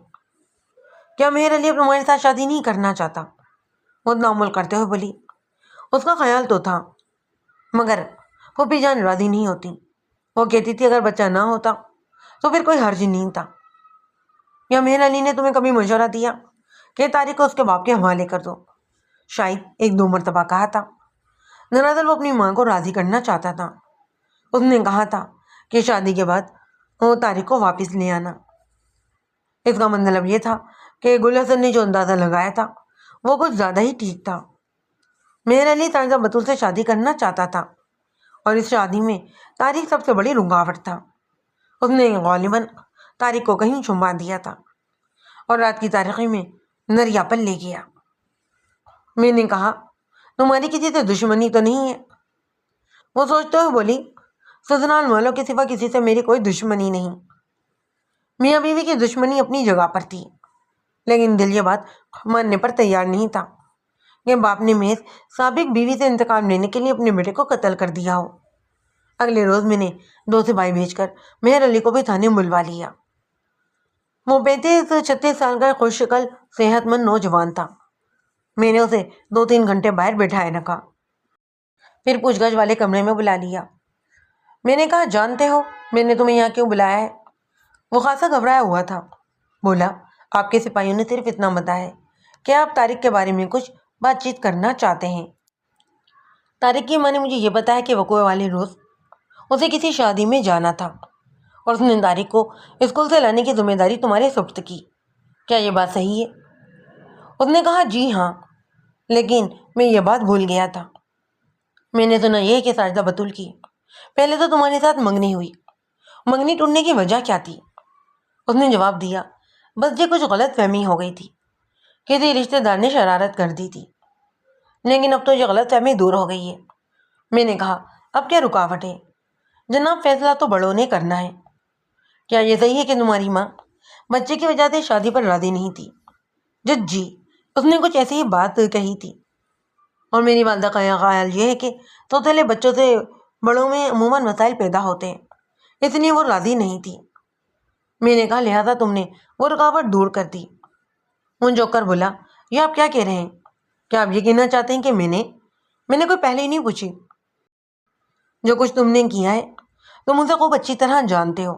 کیا مہر علی اب ہمارے ساتھ شادی نہیں کرنا چاہتا؟ وہ تعامل کرتے ہوئے بولی۔ اس کا خیال تو تھا، مگر پھوپھی جان راضی نہیں ہوتی۔ وہ کہتی تھی اگر بچہ نہ ہوتا تو پھر کوئی حرج نہیں تھا۔ یا مہر علی نے تمہیں کبھی مشورہ دیا کہ طارق کو اس کے باپ کے حوالے کر دو؟ شاید 1-2 مرتبہ کہا تھا۔ دراصل وہ اپنی ماں کو راضی کرنا چاہتا تھا۔ اس نے کہا تھا کہ شادی کے بعد وہ طارق کو واپس لے آنا۔ اس کا مطلب یہ تھا کہ گل حسن نے جو اندازہ لگایا تھا وہ کچھ زیادہ ہی ٹھیک تھا۔ مہر علی سائنزہ بطول سے شادی کرنا چاہتا تھا اور اس شادی میں طارق سب سے بڑی رکاوٹ تھا۔ اس نے غالباً طارق کو کہیں چھپا دیا تھا اور رات کی تاریکی میں نریا پر لے گیا۔ میں نے کہا تمہاری کسی سے دشمنی تو نہیں ہے؟ وہ سوچتے ہوئے بولی سسرال والوں کے سوا کسی سے میری کوئی دشمنی نہیں۔ میاں بیوی کی دشمنی اپنی جگہ پر تھی، لیکن دل یہ بات ماننے پر تیار نہیں تھا کہ باپ نے محض سابق بیوی سے انتقام لینے کے لیے اپنے بیٹے کو قتل کر دیا ہو۔ اگلے روز میں نے 2 سپاہی بھیج کر مہر علی کو بھی تھانے بلوا لیا۔ وہ 35-36 سال کا خوش شکل صحت مند نوجوان تھا۔ میں نے اسے 2-3 گھنٹے باہر بٹھائے رکھا، پھر پوچھ گچھ والے کمرے میں بلا لیا۔ میں نے کہا جانتے ہو میں نے تمہیں یہاں کیوں بلایا ہے؟ وہ خاصا گھبرایا ہوا تھا۔ بولا آپ کے سپاہیوں نے صرف اتنا بتایا ہے کہ آپ طارق کے بارے میں کچھ بات چیت کرنا چاہتے ہیں۔ طارق کی ماں نے مجھے یہ بتایا کہ وقوع والے روز اسے کسی شادی میں جانا تھا اور اس نے طارق کو اسکول سے لانے کی ذمہ داری تمہارے سپرد کی۔ کیا یہ بات صحیح ہے؟ اس نے کہا جی ہاں، لیکن میں یہ بات بھول گیا تھا۔ میں نے سنا یہ کہ ساجدہ بطول کی پہلے تو تمہارے ساتھ منگنی ہوئی، منگنی ٹوٹنے کی وجہ کیا تھی؟ اس نے جواب دیا بس یہ کچھ غلط فہمی ہو گئی تھی، کسی رشتہ دار نے شرارت کر دی تھی، لیکن اب تو یہ غلط فہمی دور ہو گئی ہے۔ میں نے کہا اب کیا رکاوٹ ہے؟ جناب فیصلہ تو بڑوں نے کرنا ہے۔ کیا یہ صحیح ہے کہ تمہاری ماں بچے کی وجہ سے شادی پر راضی نہیں تھی؟ جی اس نے کچھ ایسی ہی بات کہی تھی، اور میری والدہ کا خیال یہ ہے کہ سوتیلے بچوں سے بڑوں میں عموماً مسائل پیدا ہوتے ہیں، اس لیے وہ راضی نہیں تھی۔ میں نے کہا لہٰذا تم نے وہ رکاوٹ دور کر دی۔ ان جو کر بولا یہ آپ کیا کہہ رہے ہیں؟ کیا آپ یہ کہنا چاہتے ہیں کہ میں نے کوئی پہلے ہی نہیں پوچھی؟ جو کچھ تم نے کیا ہے تم اسے خوب اچھی طرح جانتے ہو،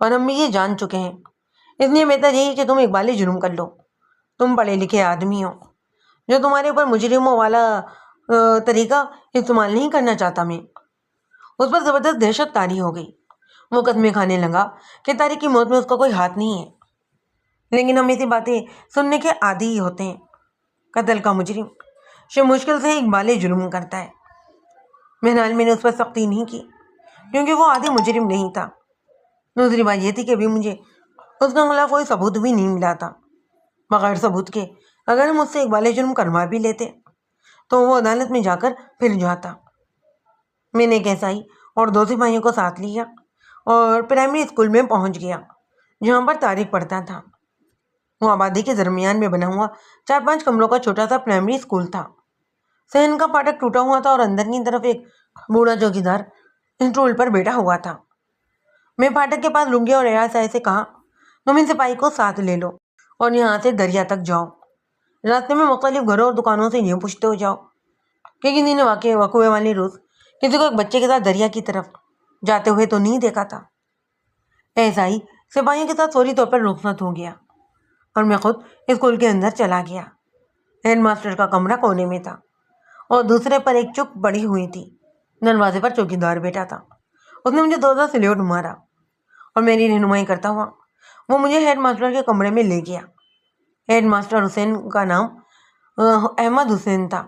اور ہم بھی یہ جان چکے ہیں، اس لیے بہتر یہی کہ تم اقبال جرم کر لو۔ تم پڑھے لکھے آدمی ہو، جو تمہارے اوپر مجرموں والا طریقہ استعمال نہیں کرنا چاہتا میں۔ اس پر زبردست دہشت طاری ہو گئی، وہ قدمے کھانے لگا کہ طارق کی موت میں اس کا کوئی ہاتھ نہیں ہے، لیکن ہم ایسی باتیں سننے کے عادی ہی ہوتے ہیں۔ قتل کا مجرم مشکل سے اقبال جرم کرتا ہے۔ بہرحال میں نے اس پر سختی نہیں کی کیونکہ وہ عادی مجرم نہیں تھا۔ دوسری بات یہ تھی کہ ابھی مجھے اس کے خلاف کوئی ثبوت بھی نہیں ملا تھا۔ بغیر ثبوت کے اگر ہم اس سے اقبال جرم کروا بھی لیتے تو وہ عدالت میں جا کر پھر جاتا۔ میں نے ایک ایسائی اور 2 سپاہیوں کو ساتھ لیا اور پرائمری اسکول میں پہنچ گیا جہاں پر طارق پڑھتا تھا۔ وہ آبادی کے درمیان میں بنا ہوا 4-5 کمروں کا چھوٹا سا پرائمری اسکول تھا۔ صحن کا پھاٹک ٹوٹا ہوا تھا اور اندر کی طرف ایک بوڑھا چوکیدار اسٹول پر بیٹھا ہوا تھا۔ میں پھاٹک کے پاس رک گیا اور ریاض صاحب سے کہا تم ان سپاہی کو ساتھ لے لو اور یہاں سے دریا تک جاؤ۔ راستے میں مختلف گھروں اور دکانوں سے یہ پوچھتے ہو جاؤ کہ کسی نے وقوع والے روز کسی کو ایک بچے کے ساتھ دریا کی طرف جاتے ہوئے تو نہیں دیکھا تھا۔ ایسا ہی سپاہیوں کے ساتھ فوری طور پر رخصت ہو گیا اور میں خود اسکول کے اندر چلا گیا۔ ہیڈ ماسٹر کا کمرہ کونے میں تھا اور دوسرے پر ایک چک پڑی ہوئی تھی۔ دروازے پر چوکیدار بیٹھا تھا۔ اس نے مجھے 2 سلیوٹ مارا اور میری رہنمائی کرتا ہوا وہ مجھے ہیڈ ماسٹر کے کمرے میں لے گیا۔ ہیڈ ماسٹر حسین کا نام احمد حسین تھا۔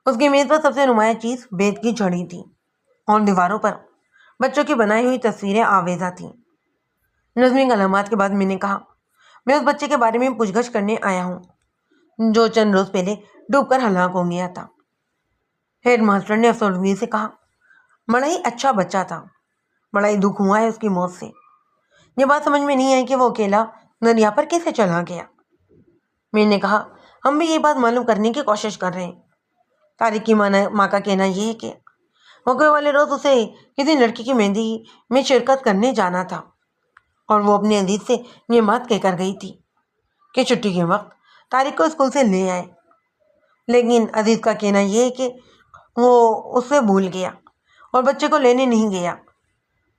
اس کی میز پر سب سے نمایاں چیز بیت کی چھڑی تھی اور دیواروں پر بچوں کی بنائی ہوئی تصویریں آویزاں تھیں۔ نظمی کلمات کے بعد میں نے کہا میں اس بچے کے بارے میں پوچھ گچھ کرنے آیا ہوں جو چند روز پہلے ڈوب کر ہلاک ہو گیا تھا۔ ہیڈ ماسٹر نے افسردگی سے کہا بڑا ہی اچھا بچہ تھا، بڑا ہی دکھ ہوا ہے اس کی موت سے۔ یہ بات سمجھ میں نہیں آئی کہ وہ اکیلا دریا پر کیسے چلا گیا۔ میں نے کہا ہم بھی یہ بات معلوم کرنے کی کوشش کر رہے ہیں۔ طارق کی ماں کا کہنا یہ ہے کہ وقوع والے روز اسے کسی لڑکی کی مہندی میں شرکت کرنے جانا تھا اور وہ اپنے عزیز سے یہ بات کہہ کر گئی تھی کہ چھٹی کے وقت طارق کو اسکول سے لے آئے، لیکن عزیز کا کہنا یہ ہے کہ وہ اس سے بھول گیا اور بچے کو لینے نہیں گیا۔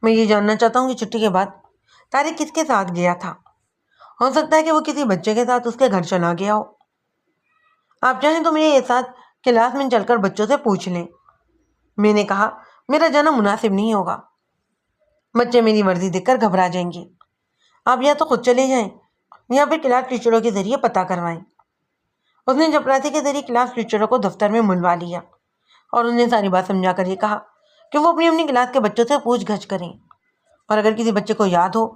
میں یہ جاننا چاہتا ہوں کہ چھٹی کے بعد طارق کس کے ساتھ گیا تھا؟ ہو سکتا ہے کہ وہ کسی بچے کے ساتھ اس کے گھر چلا گیا ہو۔ آپ چاہیں تو میرے ساتھ کلاس میں چل کر بچوں سے پوچھ لیں۔ میں نے کہا میرا جانا مناسب نہیں ہوگا، بچے میری ورزی دیکھ کر گھبرا جائیں گے۔ آپ یا تو خود چلے جائیں یا پھر کلاس ٹیچروں کے ذریعے پتہ کروائیں۔ اس نے چپراسی کے ذریعے کلاس ٹیچروں کو دفتر میں ملوا لیا اور انہیں ساری بات سمجھا کر یہ کہا کہ وہ اپنی اپنی کلاس کے بچوں سے پوچھ گچھ کریں اور اگر کسی بچے کو یاد ہو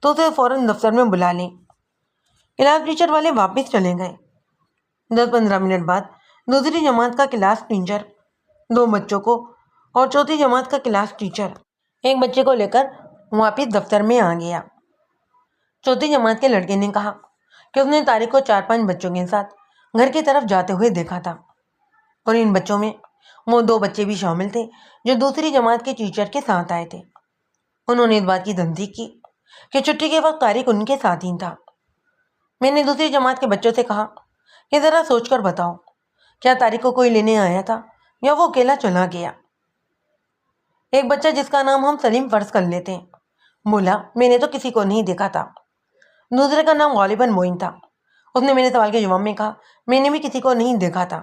تو اسے فوراً دفتر میں بلا لیں۔ کلاس ٹیچر والے واپس چلے گئے۔ 10-15 منٹ بعد دوسری جماعت کا کلاس ٹیچر 2 بچوں کو اور چوتھی جماعت کا کلاس ٹیچر 1 بچے کو لے کر واپس دفتر میں آ گیا۔ چوتھی جماعت کے لڑکے نے کہا کہ اس نے طارق کو 4-5 بچوں کے ساتھ گھر کی طرف جاتے ہوئے دیکھا تھا اور ان بچوں میں وہ 2 بچے بھی شامل تھے جو دوسری جماعت کے ٹیچر کے ساتھ آئے تھے۔ انہوں نے اس بات کی تصدیق کی کہ چھٹی کے وقت طارق ان کے ساتھ ہی تھا۔ میں نے دوسری جماعت کے بچوں سے کہا کہ ذرا سوچ کر بتاؤ، کیا طارق کو کوئی لینے آیا تھا یا وہ اکیلا چلا گیا؟ ایک بچہ جس کا نام ہم سلیم فرض کر لیتے ہیں بولا، میں نے تو کسی کو نہیں دیکھا تھا۔ دوسرے کا نام غالباً معین تھا۔ اس نے میرے سوال کے جواب میں کہا، میں نے بھی کسی کو نہیں دیکھا تھا۔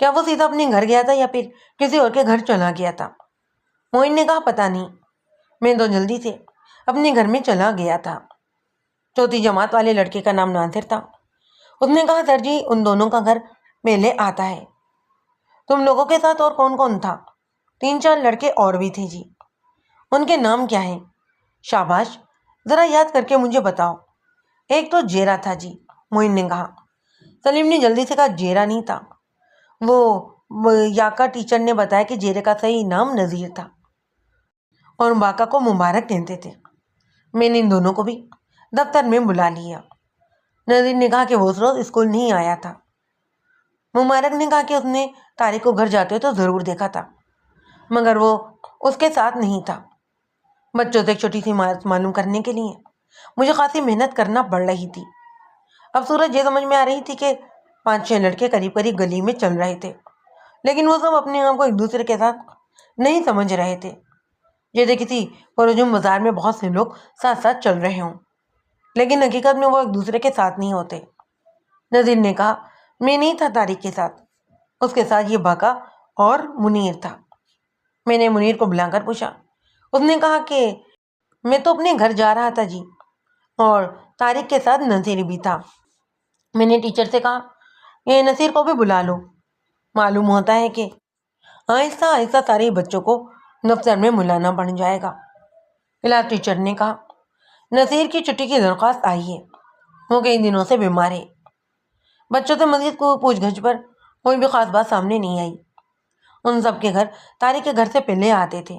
کیا وہ سیدھا اپنے گھر گیا تھا یا پھر کسی اور کے گھر چلا گیا تھا؟ معین نے کہا، پتہ نہیں، میں تو جلدی سے اپنے گھر میں چلا گیا تھا۔ چوتھی جماعت والے لڑکے کا نام ناصر تھا۔ اس نے کہا، سر جی، ان دونوں کا گھر پہلے آتا ہے۔ تم لوگوں کے ساتھ اور کون کون تھا؟ 3-4 لڑکے اور بھی تھے جی۔ ان کے نام کیا ہیں؟ شاباش، ذرا یاد کر کے مجھے بتاؤ۔ ایک تو جیرا تھا جی، معین نے کہا۔ سلیم نے جلدی سے کہا، جیرا نہیں تھا، وہ یاکا ٹیچر نے بتایا کہ جیرے کا صحیح نام نذیر تھا اور باکا کو مبارک کہتے تھے۔ میں نے ان دونوں کو بھی دفتر میں بلا لیا۔ نذیر نے کہا کہ وہ اس روز اسکول نہیں آیا تھا۔ مبارک نے کہا کہ اس نے طارق کو گھر جاتے تو ضرور دیکھا تھا مگر وہ اس کے ساتھ نہیں تھا۔ بچوں سے ایک چھوٹی سی بات معلوم کرنے کے لیے مجھے خاصی محنت کرنا پڑ رہی تھی۔ اب صورت یہ سمجھ میں آ رہی تھی کہ 5-6 لڑکے قریب قریب گلی میں چل رہے تھے، لیکن وہ سب اپنے آپ کو ایک دوسرے کے ساتھ نہیں سمجھ رہے تھے، جیسے کسی پرہجوم بازار میں بہت سے لوگ ساتھ ساتھ چل رہے ہوں، لیکن حقیقت میں وہ ایک دوسرے کے ساتھ نہیں ہوتے۔ نذیر نے کہا، میں نہیں تھا طارق کے ساتھ، اس کے ساتھ یہ باکا اور منیر تھا۔ میں نے منیر کو بلا کر پوچھا۔ اس نے کہا کہ میں تو اپنے گھر جا رہا تھا جی، اور طارق کے ساتھ نذیر بھی تھا۔ میں نے ٹیچر سے کہا، یہ نذیر کو بھی بلا لو۔ معلوم ہوتا ہے کہ آہستہ آہستہ سارے بچوں کو دفتر میں ملانا پڑ جائے گا۔ کلاس ٹیچر نے کہا، نذیر کی چھٹی کی درخواست آئی ہے، وہ کئی دنوں سے بیمار ہے۔ بچوں سے مزید کو پوچھ گچھ پر کوئی بھی خاص بات سامنے نہیں آئی۔ ان سب کے گھر طارق کے گھر سے پہلے آتے تھے۔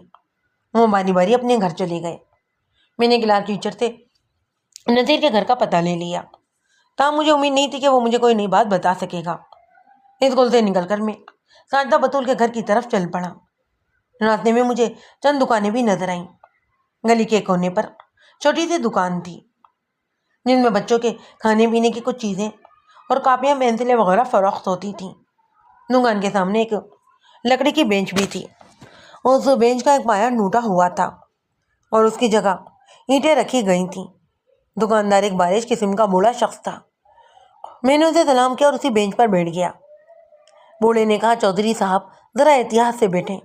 وہ باری باری اپنے گھر چلے گئے۔ میں نے کلاس ٹیچر سے نذیر کے گھر کا پتہ لے لیا، تاہم مجھے امید نہیں تھی کہ وہ مجھے کوئی نئی بات بتا سکے گا۔ اسکول سے نکل کر میں ساجدہ بطول کے گھر کی طرف چل پڑا۔ راستے میں مجھے چند دکانیں بھی نظر آئیں۔ گلی کے کونے پر چھوٹی سی دکان تھی جن میں بچوں کے کھانے پینے کی کچھ چیزیں اور کاپیاں، پینسلیں وغیرہ فروخت ہوتی تھیں۔ دکان کے سامنے ایک لکڑی کی بینچ بھی تھی۔ اس بینچ کا ایک پایا ٹوٹا ہوا تھا اور اس کی جگہ اینٹیں رکھی گئی تھیں۔ دکاندار ایک بارش قسم کا بوڑھا شخص تھا۔ میں نے اسے سلام کیا اور اسی بینچ پر بیٹھ گیا۔ بوڑھے نے کہا، چودھری صاحب ذرا احتیاط سے بیٹھیں،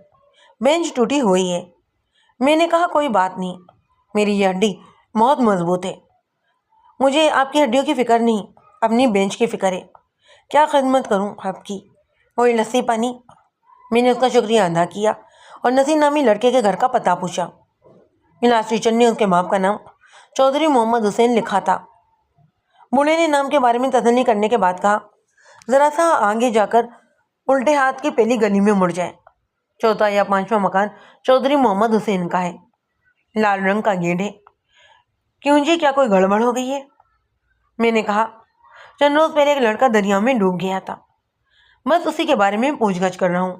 بینچ ٹوٹی ہوئی ہے۔ میں نے کہا، کوئی بات نہیں، میری یہ ہڈی بہت مضبوط ہے، مجھے آپ کی ہڈیوں کی فکر نہیں، اپنی بینچ کی فکر ہے۔ کیا خدمت کروں آپ کی؟ کوئی لسی پانی؟ میں نے اس کا شکریہ ادا کیا اور نذیر نامی لڑکے کے گھر کا پتہ پوچھا۔ کلاس ٹیچر نے اس کے باپ کا نام چودھری محمد حسین لکھا تھا۔ بوڑھے نے نام کے بارے میں تسلی کرنے کے بعد کہا، ذرا سا آگے جا کر الٹے ہاتھ کی پہلی گلی میں مڑ جائیں، 4تھا یا 5واں مکان چودھری محمد حسین کا ہے، لال رنگ کا گیٹ ہے۔ کیوں جی، کیا کوئی گڑبڑ ہو گئی ہے؟ میں نے کہا، چند روز پہلے ایک لڑکا دریا میں ڈوب گیا تھا، بس اسی کے بارے میں پوچھ گچھ کر رہا ہوں۔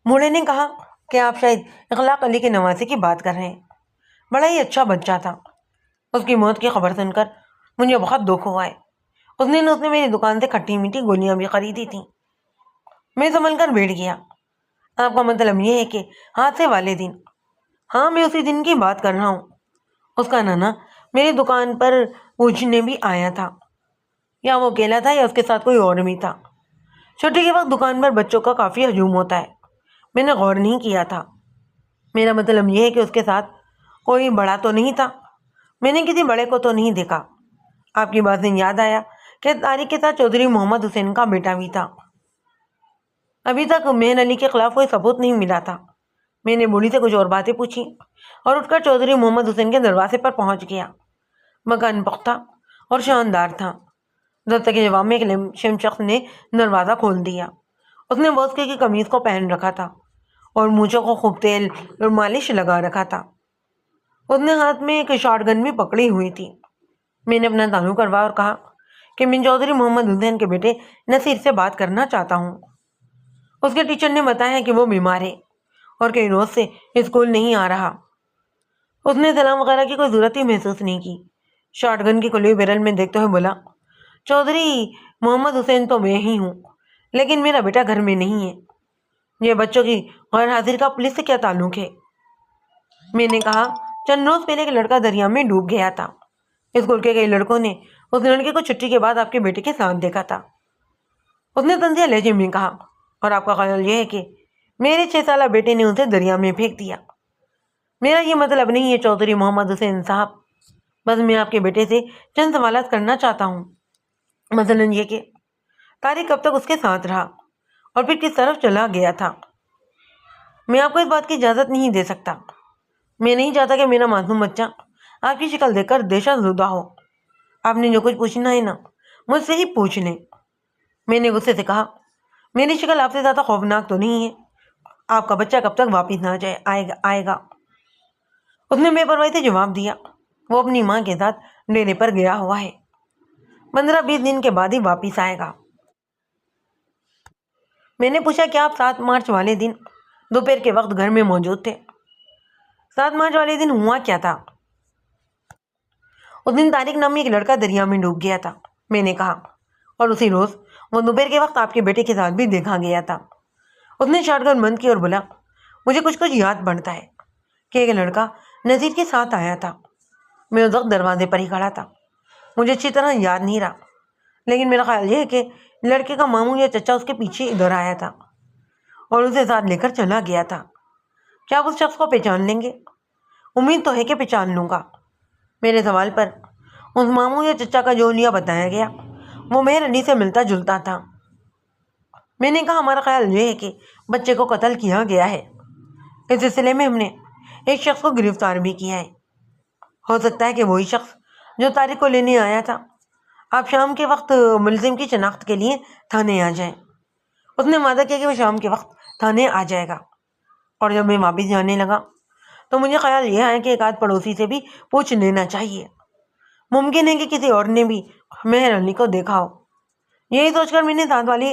بوڑھے نے کہا کہ آپ شاید اخلاق علی کے نواسے کی بات کر رہے ہیں، بڑا ہی اچھا بچہ تھا۔ اس کی موت کی خبر سن کر مجھے بہت دکھ ہوا ہے۔ اس نے میری دکان سے کھٹی میٹھی گولیاں بھی خریدی تھیں۔ میں سنبھل کر بیٹھ گیا۔ آپ کا مطلب یہ ہے کہ حادثے والے دن؟ ہاں، میں اسی دن کی بات کر رہا ہوں۔ اس کا نانا میری دکان پر پوچھنے بھی آیا تھا، یا وہ اکیلا تھا یا اس کے ساتھ کوئی اور بھی تھا۔ چھٹی کے وقت دکان پر بچوں کا کافی ہجوم ہوتا ہے، میں نے غور نہیں کیا تھا۔ میرا مطلب یہ ہے کہ اس کے ساتھ کوئی بڑا تو نہیں تھا، میں نے کسی بڑے کو تو نہیں دیکھا۔ آپ کی بات سے یاد آیا کہ طارق کے ساتھ چودھری محمد حسین کا بیٹا بھی تھا۔ ابھی تک مین علی کے خلاف کوئی ثبوت نہیں ملا تھا۔ میں نے بوڑھی سے کچھ اور باتیں پوچھی اور اٹھ کر چودھری محمد حسین کے دروازے پر پہنچ گیا۔ مکان پختہ اور شاندار تھا۔ دستک کے جواب میں ایک لمشم شخص نے دروازہ کھول دیا۔ اس نے بوسکے کی قمیض کو پہن رکھا تھا اور مونچھوں کو خوب تیل اور مالش لگا رکھا تھا۔ اس نے ہاتھ میں ایک شارٹ گن بھی پکڑی ہوئی تھی۔ میں نے اپنا تعارف کروایا اور کہا کہ میں چودھری محمد حسین کے بیٹے نصیر سے بات کرنا چاہتا ہوں۔ اس کے ٹیچر نے بتایا کہ وہ بیمار ہے اور کئی روز سے اسکول نہیں آ رہا۔ اس نے سلام وغیرہ کی کوئی ضرورت ہی محسوس نہیں کی۔ شارٹ گن کی کھلی ہوئی بیرل میں دیکھتے ہوئے بولا، چودھری محمد حسین تو میں ہی ہوں، لیکن میرا بیٹا گھر میں نہیں ہے۔ یہ بچوں کی غیر حاضری کا پولیس سے کیا تعلق ہے؟ میں نے کہا، چند روز پہلے ایک لڑکا دریا میں ڈوب گیا تھا۔ اسکول کے کئی لڑکوں نے اس لڑکے کو چھٹی کے بعد آپ کے بیٹے کے ساتھ دیکھا تھا۔ اس نے طنزیہ لہجے میں کہا، اور آپ کا خیال یہ ہے کہ میرے 6 سالہ بیٹے نے اسے دریا میں پھینک دیا؟ میرا یہ مطلب نہیں ہے چودھری محمد حسین صاحب، بس میں آپ کے بیٹے سے چند سوالات کرنا چاہتا ہوں۔ مثلاً یہ کہ طارق کب تک اس کے ساتھ رہا اور پھر کس طرف چلا گیا تھا۔ میں آپ کو اس بات کی اجازت نہیں دے سکتا۔ میں نہیں چاہتا کہ میرا معصوم بچہ آپ کی شکل دیکھ کر دہشت زدہ ہو۔ آپ نے جو کچھ پوچھنا ہے نا، مجھ سے ہی پوچھ لیں۔ میں نے غصے سے کہا، میری شکل آپ سے زیادہ خوفناک تو نہیں ہے؟ آپ کا بچہ کب تک واپس نہ آئے گا؟ اس نے بے پرواہی سے جواب دیا، وہ اپنی ماں کے ساتھ ڈیرے پر گیا ہوا ہے، 15-20 دن کے بعد ہی واپس آئے گا۔ میں نے پوچھا، کیا آپ 7 مارچ والے دن دوپہر کے وقت گھر میں موجود تھے؟ 7 مارچ والے دن ہوا کیا تھا؟ اس دن طارق نامی ایک لڑکا دریا میں ڈوب گیا تھا، میں نے کہا، اور اسی روز وہ دوپہر کے وقت آپ کے بیٹے کے ساتھ بھی دیکھا گیا تھا۔ اس نے شارٹ گن بند کی اور بولا، مجھے کچھ یاد پڑتا ہے کہ ایک لڑکا نذیر کے ساتھ آیا تھا۔ میں اس وقت دروازے پر ہی کھڑا تھا، مجھے اچھی طرح یاد نہیں رہا، لیکن میرا خیال یہ ہے کہ لڑکے کا ماموں یا چچا اس کے پیچھے ادھر آیا تھا اور اسے ساتھ لے کر چلا گیا تھا۔ کیا آپ اس شخص کو پہچان لیں گے؟ امید تو ہے کہ پہچان لوں گا۔ میرے سوال پر اس ماموں یا چچا کا جو حلیہ بتایا گیا وہ مہر علی سے ملتا جلتا تھا۔ میں نے کہا، ہمارا خیال یہ ہے کہ بچے کو قتل کیا گیا ہے۔ اس سلسلے میں ہم نے ایک شخص کو گرفتار بھی کیا ہے۔ ہو سکتا ہے کہ وہی شخص جو طارق کو لینے آیا تھا۔ آپ شام کے وقت ملزم کی شناخت کے لیے تھانے آ جائیں۔ اس نے وعدہ کیا کہ وہ شام کے وقت تھانے آ جائے گا، اور جب میں واپس جانے لگا تو مجھے خیال یہ آیا کہ ایک آدھ پڑوسی سے بھی پوچھ لینا چاہیے، ممکن ہے کہ کسی اور نے بھی مہر علی کو دیکھا ہو۔ یہی سوچ کر میں نے ساتھ والی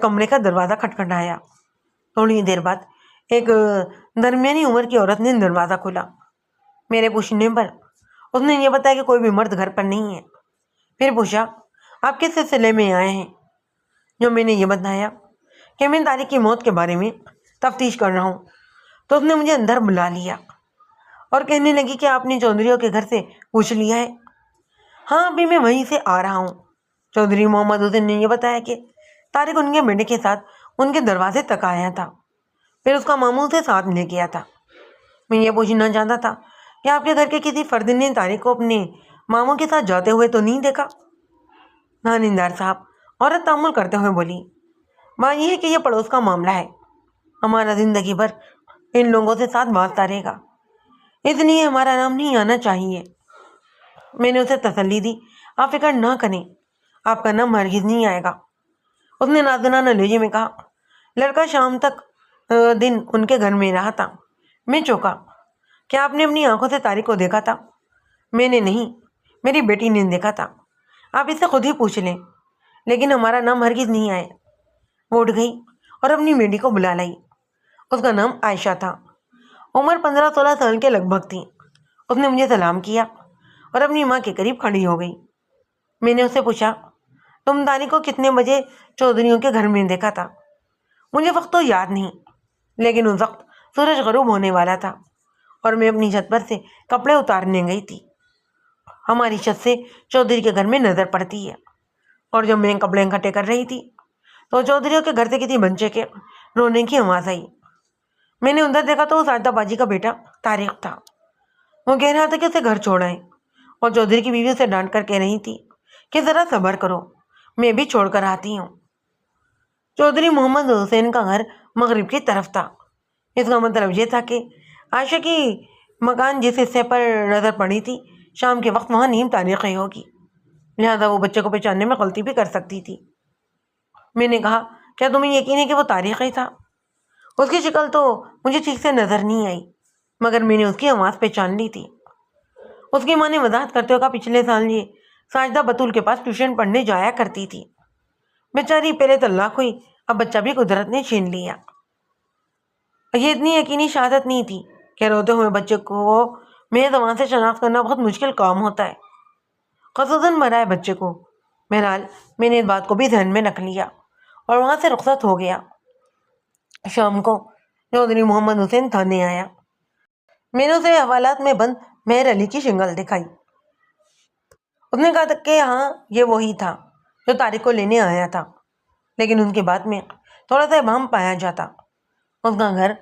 کمرے کا دروازہ کھٹکھٹایا۔ تھوڑی دیر بعد ایک درمیانی عمر کی عورت نے دروازہ کھولا۔ میرے پوچھنے پر اس نے یہ بتایا کہ کوئی بھی مرد گھر پر نہیں ہے۔ پھر پوچھا، آپ کس سلسلے میں آئے ہیں؟ جو میں نے یہ بتایا کہ میں طارق کی موت کے بارے میں تفتیش کر رہا ہوں تو اس نے مجھے اندر بلا لیا اور کہنے لگی کہ آپ نے چودھریوں کے گھر سے پوچھ لیا ہے؟ ہاں، ابھی میں وہیں سے آ رہا ہوں۔ چودھری محمد حسین نے یہ بتایا کہ طارق ان کے بیٹے کے ساتھ ان کے دروازے تک آیا تھا، پھر اس کا ماموں سے ساتھ لے گیا تھا۔ میں یہ پوچھنا چاہتا تھا کہ آپ کے گھر کے کسی فرد نے طارق کو اپنے ماموں کے ساتھ جاتے ہوئے تو نہیں دیکھا؟ تھانیدار صاحب، عورت تعامل کرتے ہوئے بولی، بات یہ ہے کہ یہ پڑوس کا معاملہ ہے، ہمارا زندگی بھر ان لوگوں سے ساتھ واسطہ رہے گا، اس لیے ہمارا نام نہیں آنا چاہیے۔ میں نے اسے تسلی دی، آپ فکر نہ کریں، آپ کا نام ہرگز نہیں آئے گا۔ اس نے نازنانہ لہجے میں کہا، لڑکا شام تک دن ان کے گھر میں رہا تھا۔ میں چونکا، کیا آپ نے اپنی آنکھوں سے طارق کو دیکھا تھا؟ میں نے نہیں، میری بیٹی نے دیکھا تھا، آپ اس سے خود ہی پوچھ لیں، لیکن ہمارا نام ہرگز نہیں آئے۔ وہ اٹھ گئی اور اپنی بیٹی کو بلا لائی۔ اس کا نام عائشہ تھا، عمر 15-16 سال کے لگ بھگ تھی۔ اس نے مجھے سلام کیا اور اپنی ماں کے قریب کھڑی ہو گئی۔ میں نے اس سے پوچھا، تم طارق کو کتنے بجے چودھریوں کے گھر میں دیکھا تھا؟ مجھے وقت تو یاد نہیں، لیکن اس وقت سورج غروب ہونے والا تھا اور میں اپنی چھت پر سے کپڑے اتارنے گئی تھی۔ ہماری چھت سے چودھری کے گھر میں نظر پڑتی ہے، اور جب میں کپڑے اکٹھے کر رہی تھی تو چودھریوں کے گھر سے کسی بچے کے رونے کی آواز آئی۔ میں نے ادھر دیکھا تو وہ ساجدہ باجی کا بیٹا طارق تھا۔ وہ کہہ رہا تھا کہ اسے گھر چھوڑ آئے، اور چودھری کی بیوی اسے ڈانٹ کر کہہ رہی تھی کہ ذرا صبر کرو، میں بھی چھوڑ کر آتی ہوں۔ چودھری محمد حسین کا گھر مغرب کی طرف تھا۔ اس کا مطلب یہ تھا کہ عائشہ کی مکان جس حصے پر نظر پڑی تھی شام کے وقت وہاں نیم تاریخی ہوگی، لہذا وہ بچے کو پہچاننے میں غلطی بھی کر سکتی تھی۔ میں نے کہا، کیا تمہیں یقین ہے کہ وہ تاریخی تھا؟ اس کی شکل تو مجھے ٹھیک سے نظر نہیں آئی، مگر میں نے اس کی آواز پہچان لی تھی۔ اس کی ماں نے وضاحت کرتے ہوئے کہا، پچھلے سال یہ ساجدہ بطول کے پاس ٹیوشن پڑھنے جایا کرتی تھی۔ بیچاری پہلے طلاق ہوئی، اب بچہ بھی قدرت نے چھین لیا۔ یہ اتنی یقینی شہادت نہیں تھی کہ روتے ہوئے بچے کو میرے زبان سے شناخت کرنا بہت مشکل کام ہوتا ہے، خصوصاً مرائے بچے کو۔ بہرحال میں نے اس بات کو بھی ذہن میں رکھ لیا اور وہاں سے رخصت ہو گیا۔ شام کو چودھری محمد حسین تھانے آیا۔ میں نے اسے حوالات میں بند مہر علی کی شنگل دکھائی۔ اس نے کہا کہ ہاں یہ وہی تھا جو طارق کو لینے آیا تھا، لیکن ان کی بات میں تھوڑا سا ابہام پایا جاتا۔ اس کا گھر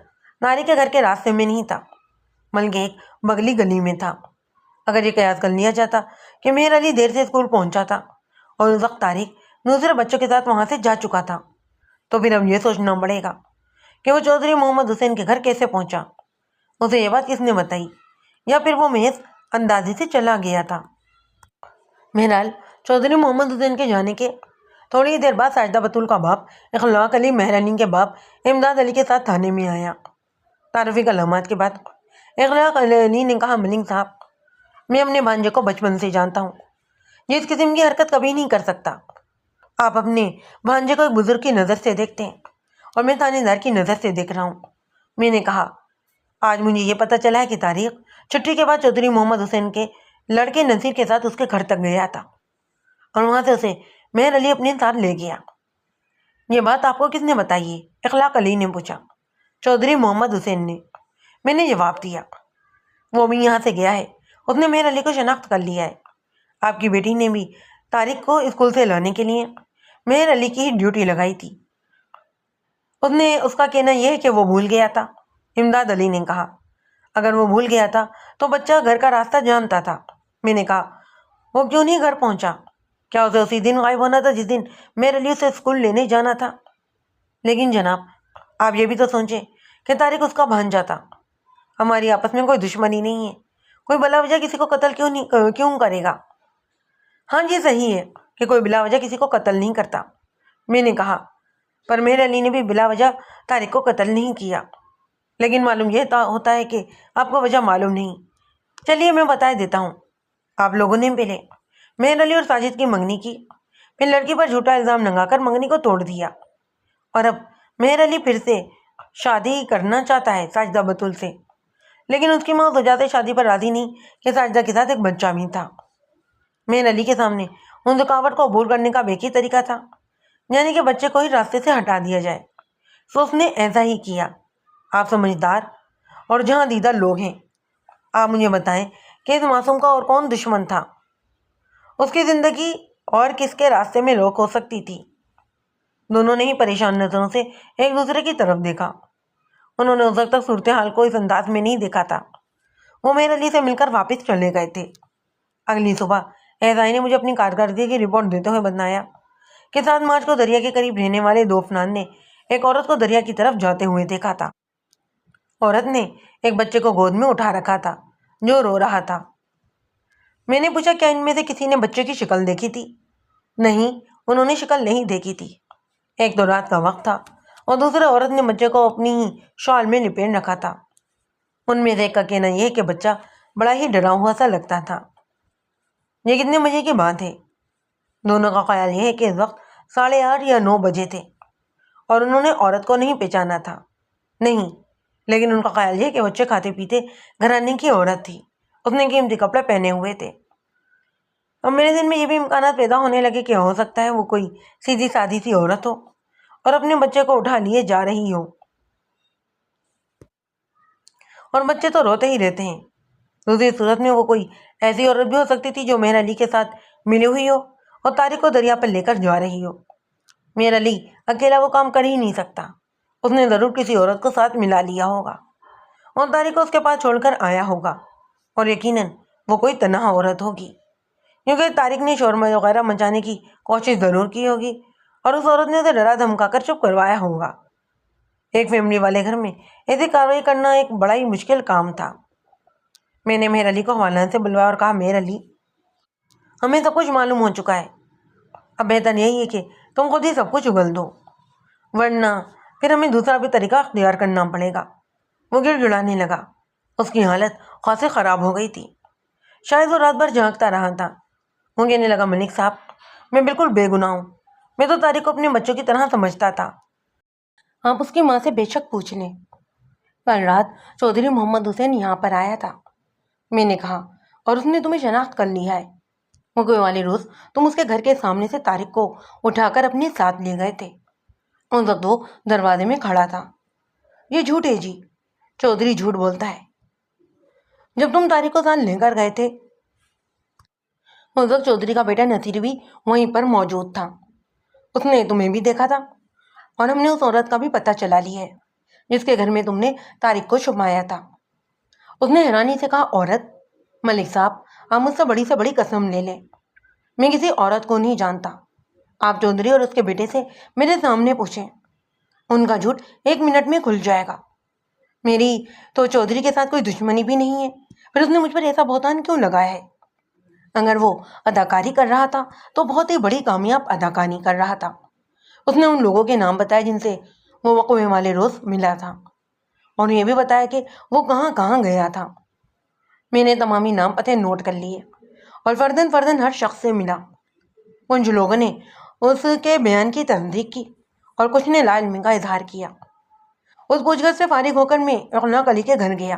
ناری کے گھر کے راستے میں نہیں تھا، بلکہ ایک بغلی گلی میں تھا۔ اگر یہ قیاس کر لیا جاتا کہ مہر علی دیر سے اسکول پہنچا تھا اور اس وقت طارق دوسرے بچوں کے ساتھ وہاں سے جا چکا تھا، تو پھر اب یہ سوچنا پڑے گا کہ وہ چودھری محمد حسین کے گھر کیسے پہنچا، اسے یہ بات کس نے بتائی، یا پھر وہ محض اندازے سے چلا گیا تھا۔ بہرحال چودھری محمد حسین کے جانے کے تھوڑی دیر بعد ساجدہ بطول کا باپ اخلاق علی مہر علی کے باپ امداد علی کے ساتھ تھانے میں آیا۔ تعارفی کلمات کے بعد اخلاق علی نے کہا، ملنگ صاحب، میں اپنے بھانجے کو بچپن سے جانتا ہوں، یہ اس قسم کی حرکت کبھی نہیں کر سکتا۔ آپ اپنے بھانجے کو ایک بزرگ کی نظر سے دیکھتے ہیں اور میں تھانے دار کی نظر سے دیکھ رہا ہوں۔ میں نے کہا، آج مجھے یہ پتہ چلا ہے کہ طارق چھٹی کے بعد چودھری محمد حسین کے لڑکے نصیر کے ساتھ اس کے گھر تک گیا تھا اور وہاں سے اسے مہر علی اپنے ساتھ لے گیا۔ یہ بات آپ کو کس نے بتائی ہے؟ اخلاق علی نے پوچھا۔ چودھری محمد حسین نے، میں نے جواب دیا۔ وہ بھی یہاں سے گیا ہے، اس نے مہر علی کو شناخت کر لیا ہے۔ آپ کی بیٹی نے بھی طارق کو اسکول سے لانے کے لیے مہر علی کی ہی ڈیوٹی لگائی تھی۔ اس کا کہنا یہ ہے کہ وہ بھول گیا تھا۔ امداد علی نے کہا، اگر وہ بھول گیا تھا تو بچہ گھر کا راستہ جانتا تھا۔ میں نے کہا، وہ کیوں نہیں گھر پہنچا؟ کیا اسے اسی دن غائب ہونا تھا جس دن مہر علی اسے اسکول لینے جانا تھا؟ لیکن جناب، آپ یہ بھی تو سوچیں کہ طارق اس کا بھانجا تھا، ہماری آپس میں کوئی دشمنی نہیں ہے، کوئی بلا وجہ کسی کو قتل کیوں کرے گا؟ ہاں جی، صحیح ہے کہ کوئی بلا وجہ کسی کو قتل نہیں کرتا، میں نے کہا، پر مہر علی نے بھی بلا وجہ طارق کو قتل نہیں کیا۔ لیکن معلوم یہ ہوتا ہے کہ آپ کو وجہ معلوم نہیں۔ چلیے میں بتا دیتا ہوں۔ آپ لوگوں نے پہلے مہر علی اور ساجد کی منگنی کی، پھر لڑکی پر جھوٹا الزام لگا کر منگنی کو توڑ دیا، اور اب مہر علی پھر سے شادی کرنا چاہتا ہے ساجدہ بطول سے، لیکن اس کی ماں اس وجہ سے شادی پر راضی نہیں کہ ساجدہ کے ساتھ ایک بچہ بھی تھا۔ مہر علی کے سامنے ان رکاوٹ کو عبور کرنے کا ایک ہی طریقہ تھا، یعنی کہ بچے کو ہی راستے سے ہٹا دیا جائے، سو اس نے ایسا ہی کیا۔ آپ سمجھدار اور جہاں دیدہ لوگ ہیں، آپ مجھے بتائیں کہ اس معصوم کا اور کون دشمن تھا؟ اس کی زندگی اور کس کے راستے میں روک ہو سکتی تھی؟ دونوں نے ہی پریشان نظروں سے ایک دوسرے کی طرف دیکھا۔ انہوں نے اس وقت تک صورتحال کو اس انداز میں نہیں دیکھا تھا۔ وہ مہر علی سے مل کر واپس چلے گئے تھے۔ اگلی صبح اعزائی نے مجھے اپنی کارکردگی کی رپورٹ دیتے ہوئے بتایا کہ 7 مارچ کو دریا کے قریب رہنے والے 2 افراد نے ایک عورت کو دریا کی طرف جاتے ہوئے دیکھا تھا۔ عورت نے ایک بچے کو گود میں اٹھا رکھا تھا جو رو رہا تھا۔ میں نے پوچھا، کیا ان میں سے کسی نے بچے کی شکل دیکھی تھی؟ نہیں، انہوں نے شکل نہیں دیکھی تھی۔ ایک تو رات کا وقت تھا اور دوسرے عورت نے بچے کو اپنی ہی شال میں لپیٹ رکھا تھا۔ ان میں سے ایک کا کہنا یہ ہے کہ بچہ بڑا ہی ڈرا ہوا سا لگتا تھا۔ یہ کتنے بجے کی بات ہے؟ دونوں کا خیال یہ ہے کہ اس وقت 8:30 یا 9 بجے تھے، اور انہوں نے عورت کو نہیں پہچانا تھا۔ نہیں، لیکن ان کا خیال یہ ہے کہ بچے کھاتے پیتے گھرانے کی عورت تھی، اس نے قیمتی کپڑے پہنے ہوئے تھے۔ اب میرے دل میں یہ بھی امکانات پیدا ہونے لگے کہ ہو سکتا ہے وہ کوئی سیدھی سادھی سی عورت ہو اور اپنے بچے کو اٹھا لیے جا رہی ہو، اور بچے تو روتے ہی رہتے ہیں۔ دوسری صورت میں وہ کوئی ایسی عورت بھی ہو سکتی تھی جو مہر علی کے ساتھ ملی ہوئی ہو اور طارق کو دریا پر لے کر جا رہی ہو۔ مہر علی اکیلا وہ کام کر ہی نہیں سکتا، اس نے ضرور کسی عورت کو ساتھ ملا لیا ہوگا اور طارق کو اس کے پاس چھوڑ کر آیا ہوگا، اور یقیناً وہ کوئی تنہا عورت ہوگی۔ کیونکہ طارق نے شور وغیرہ مچانے کی کوشش ضرور کی ہوگی اور اس عورت نے اسے ڈرا دھمکا کر چپ کروایا ہوگا۔ ایک فیملی والے گھر میں ایسی کارروائی کرنا ایک بڑا ہی مشکل کام تھا۔ میں نے مہر علی کو حوالہ سے بلوایا اور کہا، مہر علی، ہمیں سب کچھ معلوم ہو چکا ہے، اب بہتر یہی ہے کہ تم خود ہی سب کچھ اگل دو، ورنہ پھر ہمیں دوسرا بھی طریقہ اختیار کرنا پڑے گا۔ وہ گڑ گڑانے لگا، اس کی حالت خاصی خراب ہو گئی تھی، شاید وہ رات بھر جھانکتا رہا تھا۔ وہ کہنے لگا، ملک صاحب، میں بالکل بے گناہ ہوں، میں تو طارق کو اپنے بچوں کی طرح سمجھتا تھا، آپ اس کی ماں سے بے شک پوچھ لیں۔ کل رات چودھری محمد حسین یہاں پر آیا تھا، میں نے کہا، اور اس نے تمہیں شناخت کر لیا ہے۔ وہ کوئی والے روز تم اس کے گھر کے سامنے سے طارق کو اٹھا کر اپنے ساتھ لے گئے تھے، اس وقت وہ دروازے میں کھڑا تھا۔ یہ جھوٹ ہے جی، چودھری جھوٹ بولتا ہے۔ جب تم طارق کو ساتھ لے کر گئے تھے اس وقت چودھری کا بیٹا نصیر بھی وہیں پر موجود تھا، اس نے تمہیں بھی دیکھا تھا، اور ہم نے اس عورت کا بھی پتہ چلا لیا ہے جس کے گھر میں تم نے طارق کو چھپایا تھا۔ اس نے حیرانی سے کہا، عورت؟ ملک صاحب، آپ مجھ سے بڑی قسم لے لیں، میں کسی عورت کو نہیں جانتا۔ آپ چودھری اور اس کے بیٹے سے میرے سامنے پوچھیں، ان کا جھوٹ 1 منٹ میں کھل جائے گا۔ میری تو چودھری کے ساتھ کوئی دشمنی بھی نہیں ہے، پھر اس نے مجھ پر ایسا بہتان کیوں لگایا ہے؟ اگر وہ اداکاری کر رہا تھا تو بہت ہی بڑی کامیاب اداکاری کر رہا تھا۔ اس نے ان لوگوں کے نام بتائے جن سے وہ وقوع والے روز ملا تھا، اور یہ بھی بتایا کہ وہ کہاں کہاں گیا تھا۔ میں نے تمامی نام پتے نوٹ کر لیے اور فردن ہر شخص سے ملا۔ کچھ لوگوں نے اس کے بیان کی تصدیق کی اور کچھ نے لا علمی کا اظہار کیا۔ اس پوچھ گچھ سے فارغ ہو کر میں اخلاق علی کے گھر گیا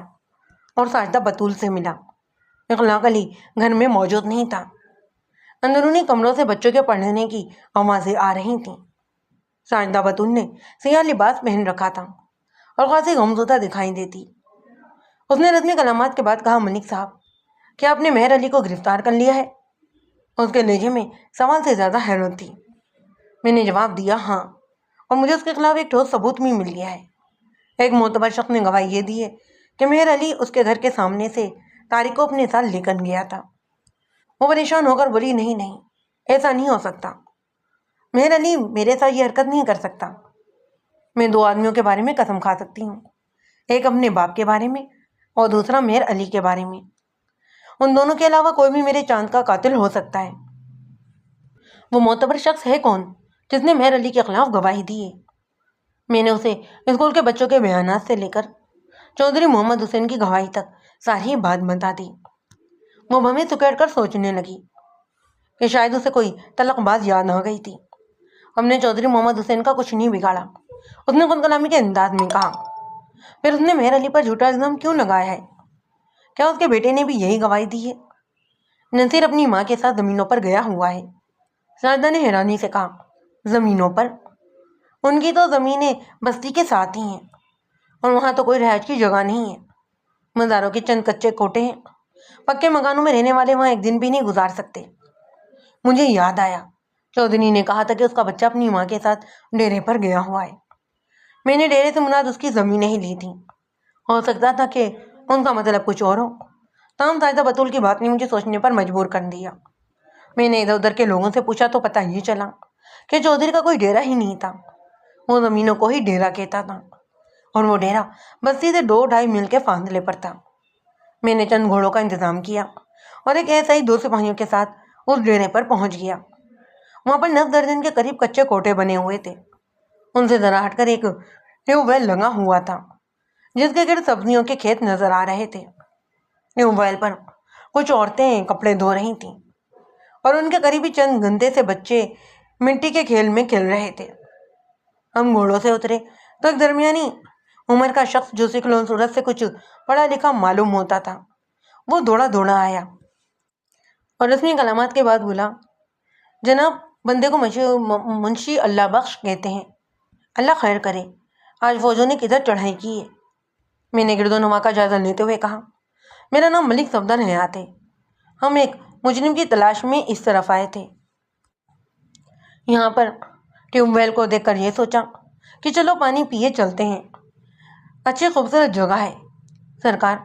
اور ساجدہ بطول سے ملا۔ اخلاق علی گھر میں موجود نہیں تھا۔ اندرونی کمروں سے بچوں کے پڑھنے کی آوازیں آ رہی تھیں۔ ساجدہ بطول نے سیاہ لباس پہن رکھا تھا اور خاصی غمزدہ دکھائی دیتی۔ اس نے رسمی کلمات کے بعد کہا، ملک صاحب، کیا آپ نے مہر علی کو گرفتار کر لیا ہے؟ اس کے لہجے میں سوال سے زیادہ حیرت تھی۔ میں نے جواب دیا، ہاں، اور مجھے اس کے خلاف ایک ٹھوس ثبوت بھی مل گیا ہے۔ ایک معتبر شخص نے گواہی یہ دی ہے کہ مہر علی اس کے گھر کے سامنے سے طارق کو اپنے ساتھ لے کر گیا تھا۔ وہ پریشان ہو کر بولی، نہیں، ایسا نہیں ہو سکتا، مہر علی میرے ساتھ یہ حرکت نہیں کر سکتا۔ میں 2 آدمیوں کے بارے میں قسم کھا سکتی ہوں، ایک اپنے باپ کے بارے میں اور دوسرا مہر علی کے بارے میں۔ ان دونوں کے علاوہ کوئی بھی میرے چاند کا قاتل ہو سکتا ہے۔ وہ معتبر شخص ہے کون جس نے مہر علی کے خلاف گواہی دی ہے؟ میں نے اسے اسکول کے بچوں کے بیانات سے لے کر چودھری محمد حسین کی گواہی تک ساری بات بتا دی۔ وہ بھویں سکیڑ کر سوچنے لگی کہ شاید اسے کوئی تلخ بات یاد آ گئی تھی۔ ہم نے چودھری محمد حسین کا کچھ نہیں بگاڑا، اس نے خود کلامی کے انداز میں کہا۔ پھر اس نے مہر علی پر جھوٹا الزام کیوں لگایا ہے؟ کیا اس کے بیٹے نے بھی یہی گواہی دی ہے؟ نصیر اپنی ماں کے ساتھ زمینوں پر گیا ہوا ہے۔ ساجدہ نے حیرانی سے کہا، زمینوں پر؟ ان کی تو زمینیں بستی کے ساتھ ہی ہیں، اور وہاں تو کوئی رہائش کی جگہ نہیں ہے، مزاروں کے چند کچے کوٹے ہیں، پکے مکانوں میں رہنے والے وہاں ایک دن بھی نہیں گزار سکتے۔ مجھے یاد آیا، چودھری نے کہا تھا کہ اس کا بچہ اپنی ماں کے ساتھ ڈیرے پر گیا ہوا ہے۔ میں نے ڈیرے سے مراد اس کی زمینیں ہی لی تھیں، ہو سکتا تھا کہ ان کا مطلب کچھ اور ہو۔ تاہم ساجدہ بطول کی بات نے مجھے سوچنے پر مجبور کر دیا۔ میں نے ادھر ادھر کے لوگوں سے پوچھا تو پتہ یہ چلا کہ چودھری کا کوئی ڈیرا ہی نہیں تھا، وہ زمینوں کو ہی ڈیرا کہتا تھا، اور وہ ڈیرا بستی سے 2-2.5 میل کے فاصلے پر تھا۔ میں نے چند گھوڑوں کا انتظام کیا اور ایک ایسا ہی 2 سپاہیوں کے ساتھ اس ڈیرے پر پہنچ گیا۔ وہاں پر 9 درجن کے قریب کچے کوٹے بنے ہوئے تھے۔ ان سے ذرا ہٹ کر ایک ٹیوب ویل لگا ہوا تھا جس کے گرد سبزیوں کے کھیت نظر آ رہے تھے۔ ٹیوب ویل پر کچھ عورتیں کپڑے دھو رہی تھیں اور ان کے قریبی چند گندے سے بچے مٹی کے کھیل میں کھیل رہے تھے۔ ہم گھوڑوں سے اترے تو ایک درمیانی عمر کا شخص جو شکل و صورت سے کچھ پڑھا لکھا معلوم ہوتا تھا، وہ دوڑا آیا اور رسمی کلمات کے بعد بولا، جناب، بندے کو منشی اللہ بخش کہتے ہیں، اللہ خیر کرے، آج فوجوں نے کدھر چڑھائی کی ہے؟ میں نے گرد و نما کا جائزہ لیتے ہوئے کہا، میرا نام ملک صفدر حیات ہے، ہم ایک مجرم کی تلاش میں اس طرف آئے تھے۔ یہاں پر ٹیوب ویل کو دیکھ کر یہ سوچا کہ چلو پانی پیے چلتے ہیں، اچھی خوبصورت جگہ ہے۔ سرکار،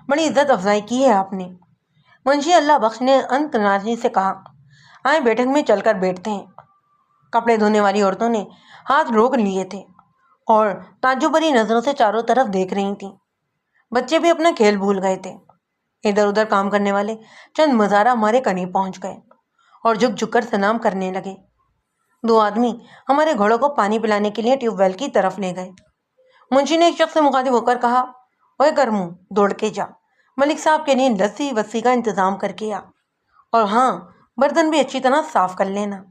بڑی عزت افزائی کی ہے آپ نے، منشی اللہ بخش نے انت نازی سے کہا، آئیں بیٹھک میں چل کر بیٹھتے ہیں۔ کپڑے دھونے والی عورتوں نے ہاتھ روک لیے تھے اور تعجب بھری نظروں سے چاروں طرف دیکھ رہی تھیں۔ بچے بھی اپنا کھیل بھول گئے تھے۔ ادھر ادھر کام کرنے والے چند مزارہ ہمارے قریب پہنچ گئے اور جھک جھک کر سلام کرنے لگے۔ 2 آدمی ہمارے گھوڑوں کو پانی پلانے کے لیے ٹیوب ویل کی طرف لے گئے۔ منشی نے ایک شخص سے مخاطب ہو کر کہا، اوے کرمو، دوڑ کے جا، ملک صاحب کے لیے لسی وسی کا انتظام کر کے آ، اور ہاں برتن بھی اچھی طرح صاف کر لینا۔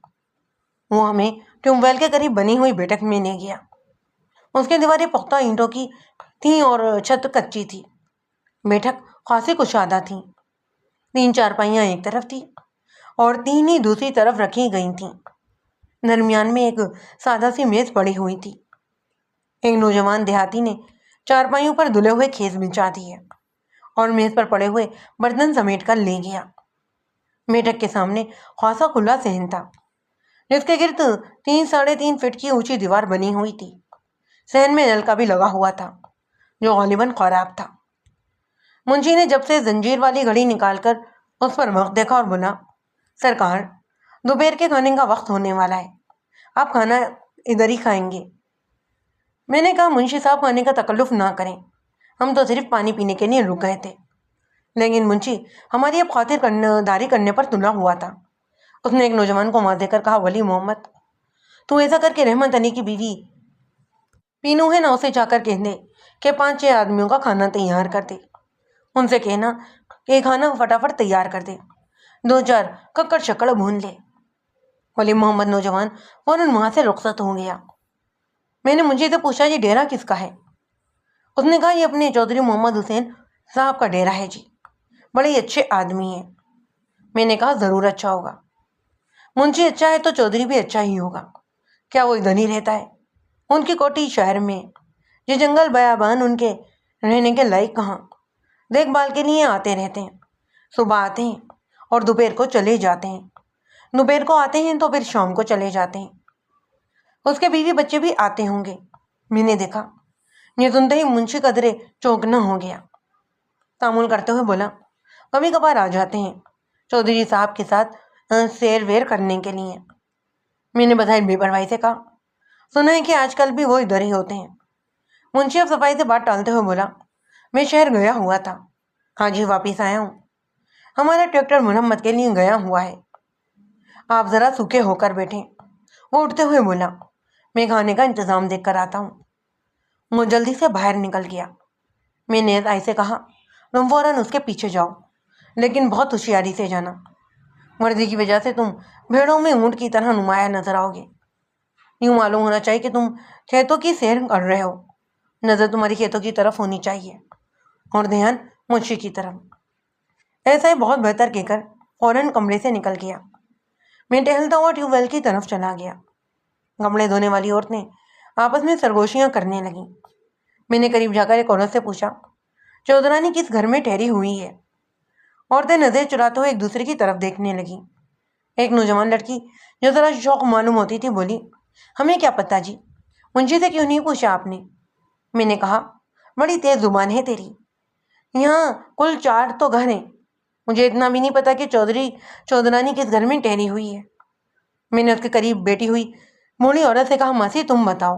وہ ہمیں ٹیوب ویل کے قریب بنی ہوئی بیٹھک میں لے گیا۔ اس کی دیواریں پختہ اینٹوں کی تھیں اور چھت کچی تھی۔ بیٹھک خاصی کشادہ تھی۔ 3 چارپائیاں ایک طرف تھی اور 3 ہی دوسری طرف رکھی گئی تھیں۔ درمیان میں ایک سادہ سی میز پڑی ہوئی تھی۔ ایک نوجوان دیہاتی نے چارپائیوں پر دھلے ہوئے کھیس بچھا دیے اور میز پر پڑے ہوئے برتن سمیٹ کر لے گیا۔ بیٹھک کے سامنے خاصا کھلا صحن تھا، جس کے گرد 3 ساڑھے 3 فٹ کی اونچی دیوار بنی ہوئی تھی۔ صحن میں نل کا بھی لگا ہوا تھا، جو غالباً خراب تھا۔ منشی نے جب سے زنجیر والی گھڑی نکال کر اس پر وقت دیکھا اور بولا، سرکار، دوپہر کے کھانے کا وقت ہونے والا ہے، آپ کھانا ادھر ہی کھائیں گے؟ میں نے کہا، منشی صاحب کھانے کا تکلف نہ کریں، ہم تو صرف پانی پینے کے لیے رک گئے تھے۔ لیکن منشی ہماری اب خاطر داری کرنے پر تلا ہوا تھا۔ اس نے ایک نوجوان کو آواز دے کر کہا، ولی محمد، تو ایسا کر کے رحمت علی کی بیوی پینو ہے نا، اسے جا کر کہہ دے کہ 5-6 آدمیوں کا کھانا تیار کر دے۔ ان سے کہنا کہ کھانا فٹافٹ تیار کر دے، 2-4 ککڑ شکڑ بھون لے۔ ولی محمد نوجوان فوراً وہاں سے رخصت ہو گیا۔ میں نے منشی سے پوچھا، یہ ڈیرا کس کا ہے؟ اس نے کہا، یہ اپنے چودھری محمد حسین صاحب کا ڈیرا ہے جی، بڑے اچھے آدمی ہیں۔ میں نے کہا، ضرور اچھا ہوگا، منشی اچھا ہے تو چودھری بھی اچھا ہی ہوگا۔ کیا وہ ادھر ہی رہتا ہے؟ ان کی کوٹھی شہر میں، یہ جنگل بیابان ان کے رہنے کے لائق کہاں؟ دیکھ بھال کے لیے آتے رہتے ہیں، صبح آتے ہیں اور دوپہر کو چلے جاتے ہیں، دوپہر کو آتے ہیں تو پھر شام کو چلے جاتے ہیں۔ اس کے بیوی بچے بھی آتے ہوں گے، میں نے دیکھا۔ یہ سنتے ہی منشی قدرے چونکنا ہو گیا۔ تعامل کرتے ہوئے بولا، کبھی کبھار آ جاتے ہیں چودھری صاحب کے ساتھ سیر ویر کرنے کے لیے۔ میں نے بظاہر بے پرواہی سے کہا، سنا ہے کہ آج کل بھی وہ ادھر ہی ہوتے ہیں۔ منشی اب صفائی سے بات ٹالتے ہوئے بولا، میں شہر گیا ہوا تھا، آج ہی واپس آیا ہوں، ہمارا ٹریکٹر مرمت کے لیے گیا ہوا ہے، آپ ذرا سوکھے ہو کر بیٹھیں۔ وہ اٹھتے ہوئے بولا، میں کھانے کا انتظام دیکھ کر آتا ہوں۔ وہ جلدی سے باہر نکل گیا۔ میں نے آئی سے کہا، تم فوراً اس کے پیچھے جاؤ، لیکن بہت ہوشیاری سے جانا، ورزی کی وجہ سے تم بھیڑوں میں اونٹ کی طرح نمایاں نظر آؤ گے۔ یوں معلوم ہونا چاہیے کہ تم کھیتوں کی سیر کر رہے ہو، نظر تمہاری کھیتوں کی طرف ہونی چاہیے اور دھیان منشی کی طرف۔ ایسا ہی بہت بہتر کہہ کر فوراً کمرے سے نکل گیا۔ میں ٹہلتا ہوا ٹیوب ویل کی طرف چلا گیا۔ کپڑے دھونے والی عورتیں آپس میں سرگوشیاں کرنے لگیں۔ میں نے قریب جا کر ایک عورت سے پوچھا، چودرانی کس گھر میں ٹھہری ہوئی ہے؟ عورتیں نظر چراتے ہوئے ایک دوسرے کی طرف دیکھنے لگیں۔ ایک نوجوان لڑکی جو ذرا شوق معلوم ہوتی تھی بولی، ہمیں کیا پتہ جی، منشی سے کیوں نہیں پوچھا آپ نے؟ میں نے کہا، بڑی تیز زبان ہے تیری، یہاں کل 4 تو گھر ہیں، مجھے اتنا بھی نہیں پتا کہ چودرانی کس گھر میں ٹھہری ہوئی ہے۔ میں نے اس کے قریب بیٹھی ہوئی بوڑھی عورت سے کہا، ماسی تم بتاؤ۔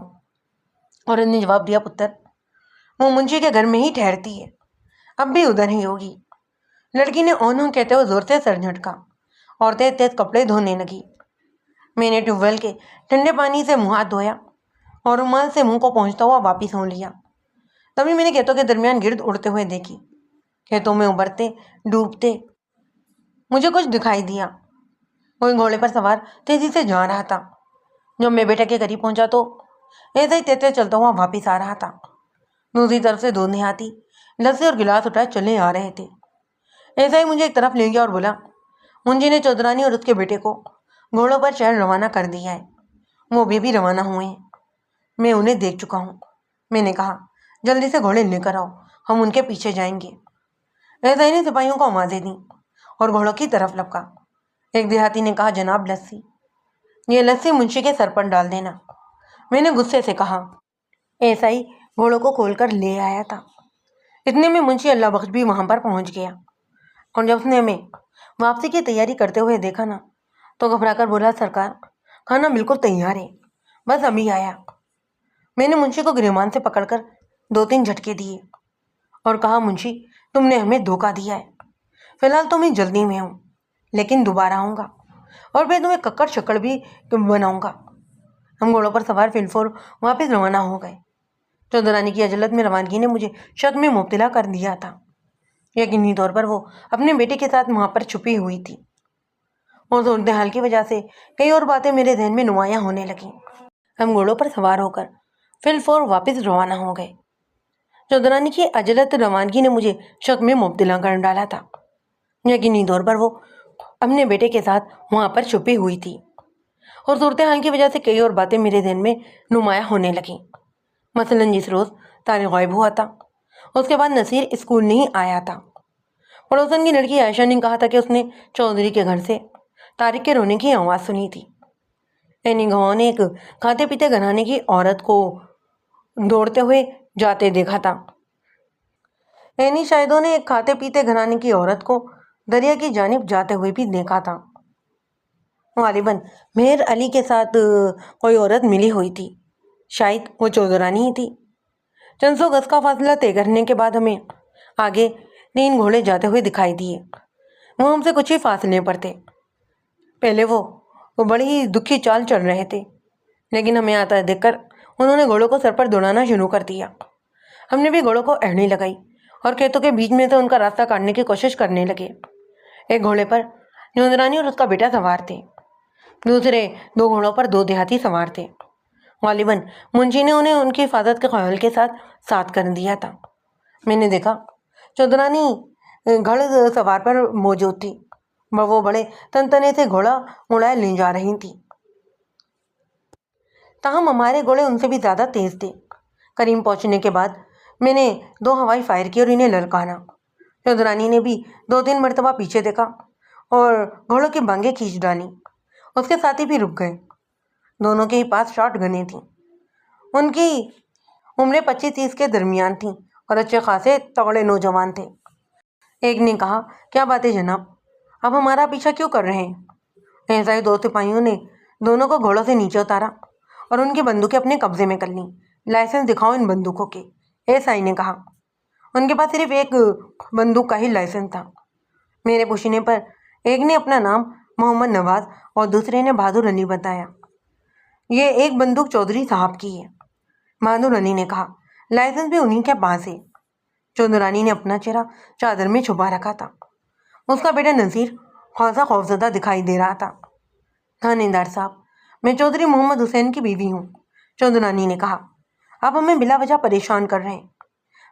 عورت نے جواب دیا، پتر، وہ منشی کے گھر میں ہی ٹھہرتی ہے، اب بھی ادھر ہی ہوگی۔ لڑکی نے اونوں کہتے ہوئے زور سے سر جھٹکا اور تیز تیز کپڑے دھونے لگی۔ میں نے ٹیوب ویل کے ٹھنڈے پانی سے منہ ہاتھ دھویا اور رومال سے منہ کو پہنچتا ہوا واپس ہو لیا۔ تبھی میں نے کھیتوں کے درمیان گرد اڑتے ہوئے دیکھی۔ کھیتوں میں ابھرتے ڈوبتے مجھے کچھ دکھائی دیا۔ کوئی گھوڑے پر سوار تیزی سے جا رہا تھا۔ جب میں بیٹھک کے قریب پہنچا تو ایسا ہی تیز چلتا ہوا واپس آ رہا تھا۔ دوسری طرف سے 2 دیہاتی لسی اور گلاس اٹھائے چلے آ رہے تھے۔ ایسا ہی مجھے ایک طرف لے گیا اور بولا، منشی نے چودرانی اور اس کے بیٹے کو گھوڑوں پر شہر روانہ کر دیا ہے، وہ بھی روانہ ہوئے ہیں، میں انہیں دیکھ چکا ہوں۔ میں نے کہا، جلدی سے گھوڑے لے کر آؤ، ہم ان کے پیچھے جائیں گے۔ ایسا ہی نے سپاہیوں کو آوازیں دیں اور گھوڑوں کی طرف لپکا۔ ایک دیہاتی نے کہا، جناب لسی، یہ لسی منشی کے سر پر ڈال دینا۔ میں نے غصے سے کہا، ایسا ہی گھوڑوں کو کھول کر لے آیا تھا۔ اتنے میں منشی اللہ بخش بھی وہاں پر پہنچ گیا۔ اور جب اس نے ہمیں واپسی کی تیاری کرتے ہوئے دیکھا نا تو گھبرا کر بولا، سرکار کھانا بالکل تیار ہے، بس ابھی آیا۔ میں نے منشی کو گریبان سے پکڑ کر 2-3 جھٹکے دیے اور کہا، منشی تم نے ہمیں دھوکہ دیا ہے، فی الحال تو میں جلدی میں ہوں، لیکن دوبارہ آؤں گا اور پھر تمہیں ککڑ شکڑ بھی بناؤں گا۔ ہم گھوڑوں پر سوار فلفور واپس روانہ ہو گئے۔ چودرانی کی عجلت میں روانگی نے مجھے شک میں مبتلا کر دیا تھا۔ یقینی طور پر وہ اپنے بیٹے کے ساتھ وہاں پر چھپی ہوئی تھی اور صورتحال کی وجہ سے کئی اور باتیں میرے ذہن میں نمایاں ہونے لگیں۔ ہم گھوڑوں پر سوار ہو کر فلفور واپس روانہ ہو گئے۔ چودرانی کی عجلت روانگی نے مجھے شک میں مبتلا کر ڈالا تھا۔ یقینی طور پر وہ اپنے بیٹے کے ساتھ وہاں پر چھپی ہوئی تھی اور صورتحال کی وجہ سے کئی اور باتیں میرے ذہن میں نمایاں ہونے لگیں۔ مثلاً جس روز طارق غائب ہوا تھا اس کے بعد نصیر اسکول نہیں آیا تھا۔ پڑوسن کی لڑکی عائشہ نے کہا تھا کہ اس نے چودھری کے گھر سے طارق کے رونے کی آواز سنی تھی۔ اینی گواہ نے ایک کھاتے پیتے گھرانے کی عورت کو دوڑتے ہوئے جاتے دیکھا تھا۔ اینی شاہدوں نے ایک کھاتے پیتے گھرانے کی عورت کو دریا کی جانب جاتے ہوئے بھی دیکھا تھا۔ غالباً مہر علی کے ساتھ کوئی عورت ملی ہوئی تھی، شاید وہ چودرانی ہی تھی۔ چند سو گز کا فاصلہ طے کرنے کے بعد ہمیں آگے 3 گھوڑے جاتے ہوئے دکھائی دیے۔ وہ ہم سے کچھ ہی فاصلے پر تھے۔ پہلے وہ بڑی ہی دکھی چال چل رہے تھے، لیکن ہمیں آتا دیکھ کر انہوں نے گھوڑوں کو سر پر دوڑانا شروع کر دیا۔ ہم نے بھی گھوڑوں کو اہڑی لگائی اور کھیتوں کے بیچ میں سے ان کا راستہ کاٹنے کی کوشش کرنے لگے۔ ایک گھوڑے پر چودرانی اور اس کا بیٹا سوار تھے، دوسرے 2 گھوڑوں پر 2 دیہاتی سوار تھے۔ غالباً منشی نے انہیں ان کی حفاظت کے خیال کے ساتھ کر دیا تھا۔ میں نے دیکھا چودرانی گھڑ سوار پر موجود تھی، وہ بڑے تنتنے سے گھوڑا اڑائے لے جا رہی تھی، تاہم ہمارے گھوڑے ان سے بھی زیادہ تیز تھے۔ قریب پہنچنے کے بعد میں نے 2 ہوائی فائر کی اور انہیں للکارا۔ چودرانی نے بھی 2-3 مرتبہ پیچھے دیکھا اور گھوڑوں کی بانگیں کھینچ ڈالی۔ اس کے ساتھی بھی رک گئے۔ دونوں کے ہی پاس شارٹ گنیں تھیں۔ ان کی عمریں 25-30 کے درمیان تھیں اور اچھے خاصے تگڑے نوجوان تھے۔ ایک نے کہا، کیا بات ہے جناب، آپ ہمارا پیچھا کیوں کر رہے ہیں؟ ایسا ہی 2 سپاہیوں نے دونوں کو گھوڑوں سے نیچے اتارا اور ان کی بندوقیں اپنے قبضے میں کر لیں۔ لائسنس دکھاؤ ان بندوقوں کے، ایس آئی نے کہا۔ ان کے پاس صرف ایک بندوق کا ہی لائسنس تھا۔ میرے پوچھنے پر ایک نے اپنا نام محمد نواز اور دوسرے نے بہادر علی بتایا۔ یہ ایک بندوق چودھری صاحب کی ہے، بہادر علی نے کہا، لائسنس بھی انہی کے پاس ہے۔ چودرانی نے اپنا چہرہ چادر میں چھپا رکھا تھا۔ اس کا بیٹا نصیر خاصا خوفزدہ دکھائی دے رہا تھا۔ تھانے دار صاحب، میں چودھری محمد حسین کی بیوی ہوں، چودرانی نے کہا۔ آپ ہمیں بلا وجہ پریشان کر رہے ہیں،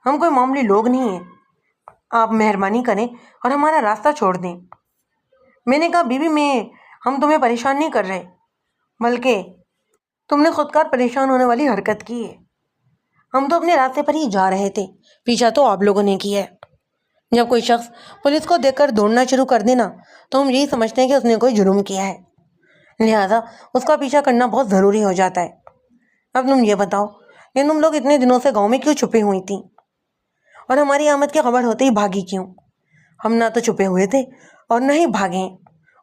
ہم کوئی معمولی لوگ نہیں ہیں، آپ مہربانی کریں اور ہمارا راستہ چھوڑ دیں۔ میں نے کہا، بیوی ہم تمہیں پریشان نہیں کر رہے، بلکہ تم نے خودکار پریشان ہونے والی حرکت کی ہے۔ ہم تو اپنے راستے پر ہی جا رہے تھے، پیچھا تو آپ لوگوں نے کیا ہے۔ جب کوئی شخص پولیس کو دیکھ کر دوڑنا شروع کر دینا تو ہم یہی سمجھتے ہیں کہ اس نے کوئی جرم کیا ہے، لہٰذا اس کا پیچھا کرنا بہت ضروری ہو جاتا ہے۔ اب تم یہ بتاؤ کہ تم لوگ اتنے دنوں سے گاؤں میں کیوں چھپی ہوئی تھیں اور ہماری آمد کی خبر ہوتے ہی بھاگی کیوں؟ ہم نہ تو چھپے ہوئے تھے اور نہ ہی بھاگے۔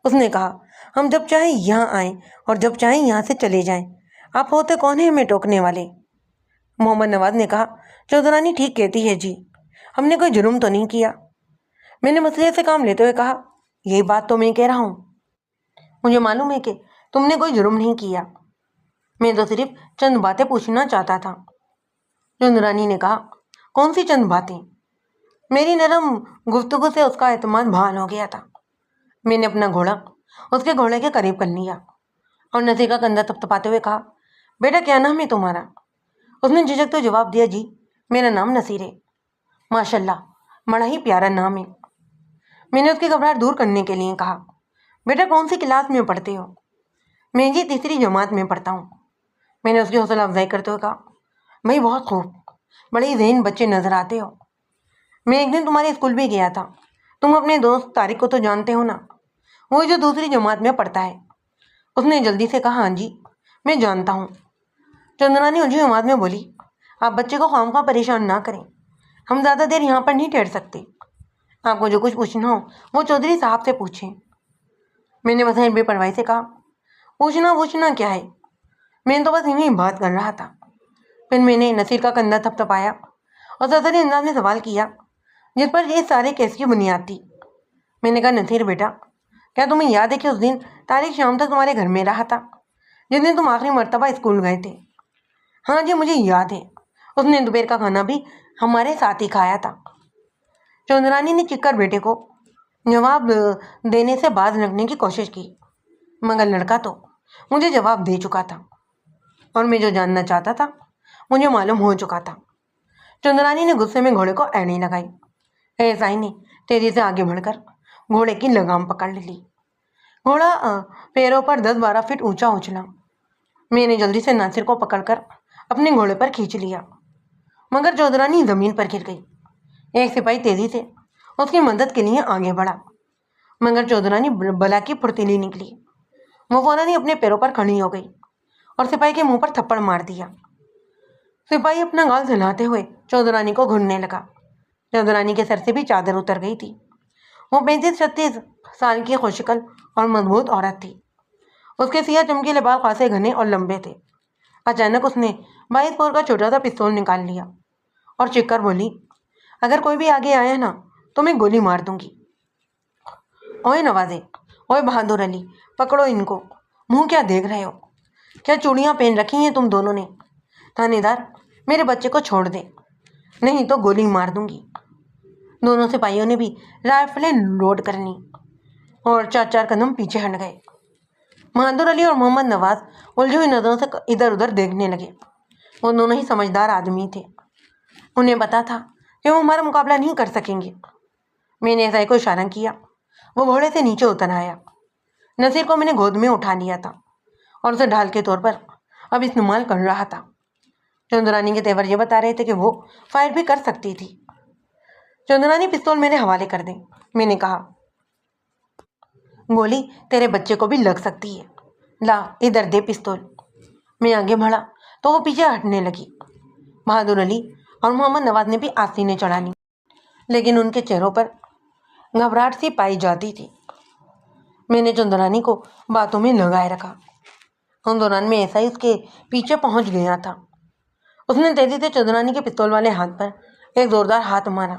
اس نے کہا، ہم جب چاہیں یہاں آئیں اور جب چاہیں یہاں سے چلے جائیں، آپ ہوتے کون ہیں ہمیں ٹوکنے والے؟ محمد نواز نے کہا، چودرانی ٹھیک کہتی ہے جی، ہم نے کوئی جرم تو نہیں کیا۔ میں نے مسئلے سے کام لیتے ہوئے کہا، یہی بات تو میں کہہ رہا ہوں، مجھے معلوم ہے کہ تم نے کوئی جرم نہیں کیا، میں تو صرف چند باتیں پوچھنا چاہتا تھا۔ چودرانی نے کہا، کون سی چند باتیں؟ میری نرم گفتگو سے اس کا اعتماد بحال ہو گیا تھا۔ میں نے اپنا گھوڑا اس کے گھوڑے کے قریب کر لیا اور نصیر کا کندھا تھپتھپاتے ہوئے کہا، بیٹا کیا نام ہے تمہارا؟ اس نے جھجک تو جواب دیا، جی میرا نام نصیر ہے۔ ماشاء اللہ، بڑا ہی پیارا نام ہے۔ میں نے اس کی گھبراہٹ دور کرنے کے لیے کہا، بیٹا کون سی کلاس میں پڑھتے ہو؟ میں جی 3ری جماعت میں پڑھتا ہوں۔ میں نے اس کی حوصلہ افزائی کرتے ہوئے کہا، بھائی بہت خوب، بڑے ذہین بچے نظر آتے ہو۔ میں ایک دن تمہارے اسکول بھی گیا تھا، تم اپنے دوست طارق کو تو جانتے ہو نا، وہ جو 2ری جماعت میں پڑھتا ہے؟ اس نے جلدی سے کہا، ہاں جی میں جانتا ہوں۔ چودرانی الجھی آواز میں بولی، آپ بچے کو خواہ مخواہ پریشان نہ کریں، ہم زیادہ دیر یہاں پر نہیں ٹھہر سکتے، آپ کو جو کچھ پوچھنا ہو وہ چودھری صاحب سے پوچھیں۔ میں نے بظاہر بے پرواہی سے کہا، پوچھنا کیا ہے، میں تو بس انہیں بات کر رہا تھا۔ پھر میں نے نصیر کا کندھا تھپتھپایا اور سرسری انداز میں سوال کیا جس پر اس سارے کیس کی بنیاد تھی۔ میں نے کہا، نصیر بیٹا، کیا تمہیں یاد ہے کہ اس دن طارق شام تک تمہارے گھر میں رہا تھا جس دن تم آخری مرتبہ اسکول گئے تھے؟ ہاں جی، مجھے یاد ہے، اس نے دوپہر کا کھانا بھی ہمارے ساتھ ہی کھایا تھا۔ چودرانی نے چیخ کر بیٹے کو جواب دینے سے باز رکھنے کی کوشش کی، مگر لڑکا تو مجھے جواب دے چکا تھا اور میں جو جاننا چاہتا تھا مجھے معلوم ہو چکا تھا۔ چودرانی نے غصے میں گھوڑے کو ایڑی لگائی۔ ایسائی نے تیزی سے آگے بڑھ کر گھوڑے کی لگام پکڑ لی۔ گھوڑا پیروں پر 10-12 فٹ اونچا اچھلا۔ میں نے جلدی سے ناصر کو پکڑ کر اپنے گھوڑے پر کھینچ لیا، مگر چودرانی زمین پر گر گئی۔ ایک سپاہی تیزی سے اس کی مدد کے لیے آگے بڑھا، مگر چودرانی بلا کی پھرتیلی نکلی۔ وہ فوراً ہی اپنے پیروں پر کھڑی ہو گئی اور سپاہی کے منہ پر تھپڑ مار دیا۔ سپاہی اپنا گال سلاتے ہوئے چودرانی کو گھورنے لگا۔ چودرانی کے سر سے بھی چادر اتر گئی تھی۔ وہ 35-36 سال کی خوشگل اور مضبوط عورت تھی۔ اس کے سیاہ چمکیلے بال خاصے گھنے اور لمبے تھے۔ اچانک اس نے 22 بور کا چھوٹا سا پستول نکال لیا اور چیخ کر بولی، اگر کوئی بھی آگے آیا نا تو میں گولی مار دوں گی۔ اوئے نوازے، اوئے بہادر علی، پکڑو ان کو۔ منہ کیا دیکھ رہے ہو؟ کیا چوڑیاں پہن رکھی ہیں تم دونوں نے؟ تھانے دار، میرے بچے کو چھوڑ دے، نہیں تو گولی مار دوں گی۔ دونوں سپاہیوں نے بھی رائفلیں لوڈ کر لیں اور 4 قدم پیچھے ہٹ گئے۔ بہادر علی اور محمد نواز الجھی ہوئی نظروں سے ادھر ادھر دیکھنے لگے۔ وہ دونوں ہی سمجھدار آدمی تھے، انہیں پتا تھا کہ وہ ہمارا مقابلہ نہیں کر سکیں گے۔ میں نے ایسائی کو اشارہ کیا، وہ گھوڑے سے نیچے اتر آیا۔ نصیر کو میں نے گود میں اٹھا لیا تھا اور اسے ڈھال کے طور پر اب استعمال کر رہا تھا۔ چودرانی کے تیور یہ بتا رہے تھے کہ وہ فائر بھی کر سکتی تھی۔ چودرانی، پستول میرے حوالے کر دیں، میں نے کہا، گولی تیرے بچے کو بھی لگ سکتی ہے، لا ادھر دے پستول۔ میں آگے بڑھا تو وہ پیچھے ہٹنے لگی۔ بہادر علی اور محمد نواز نے بھی آستینیں چڑھا لی، لیکن ان کے چہروں پر گھبراہٹ سی پائی جاتی تھی۔ میں نے چودرانی کو باتوں میں لگائے رکھا۔ ان دوران میں ایسا ہی اس کے پیچھے پہنچ گیا تھا۔ اس نے تیزی سے چودرانی کے پستول والے ہاتھ پر ایک زوردار ہاتھ مارا۔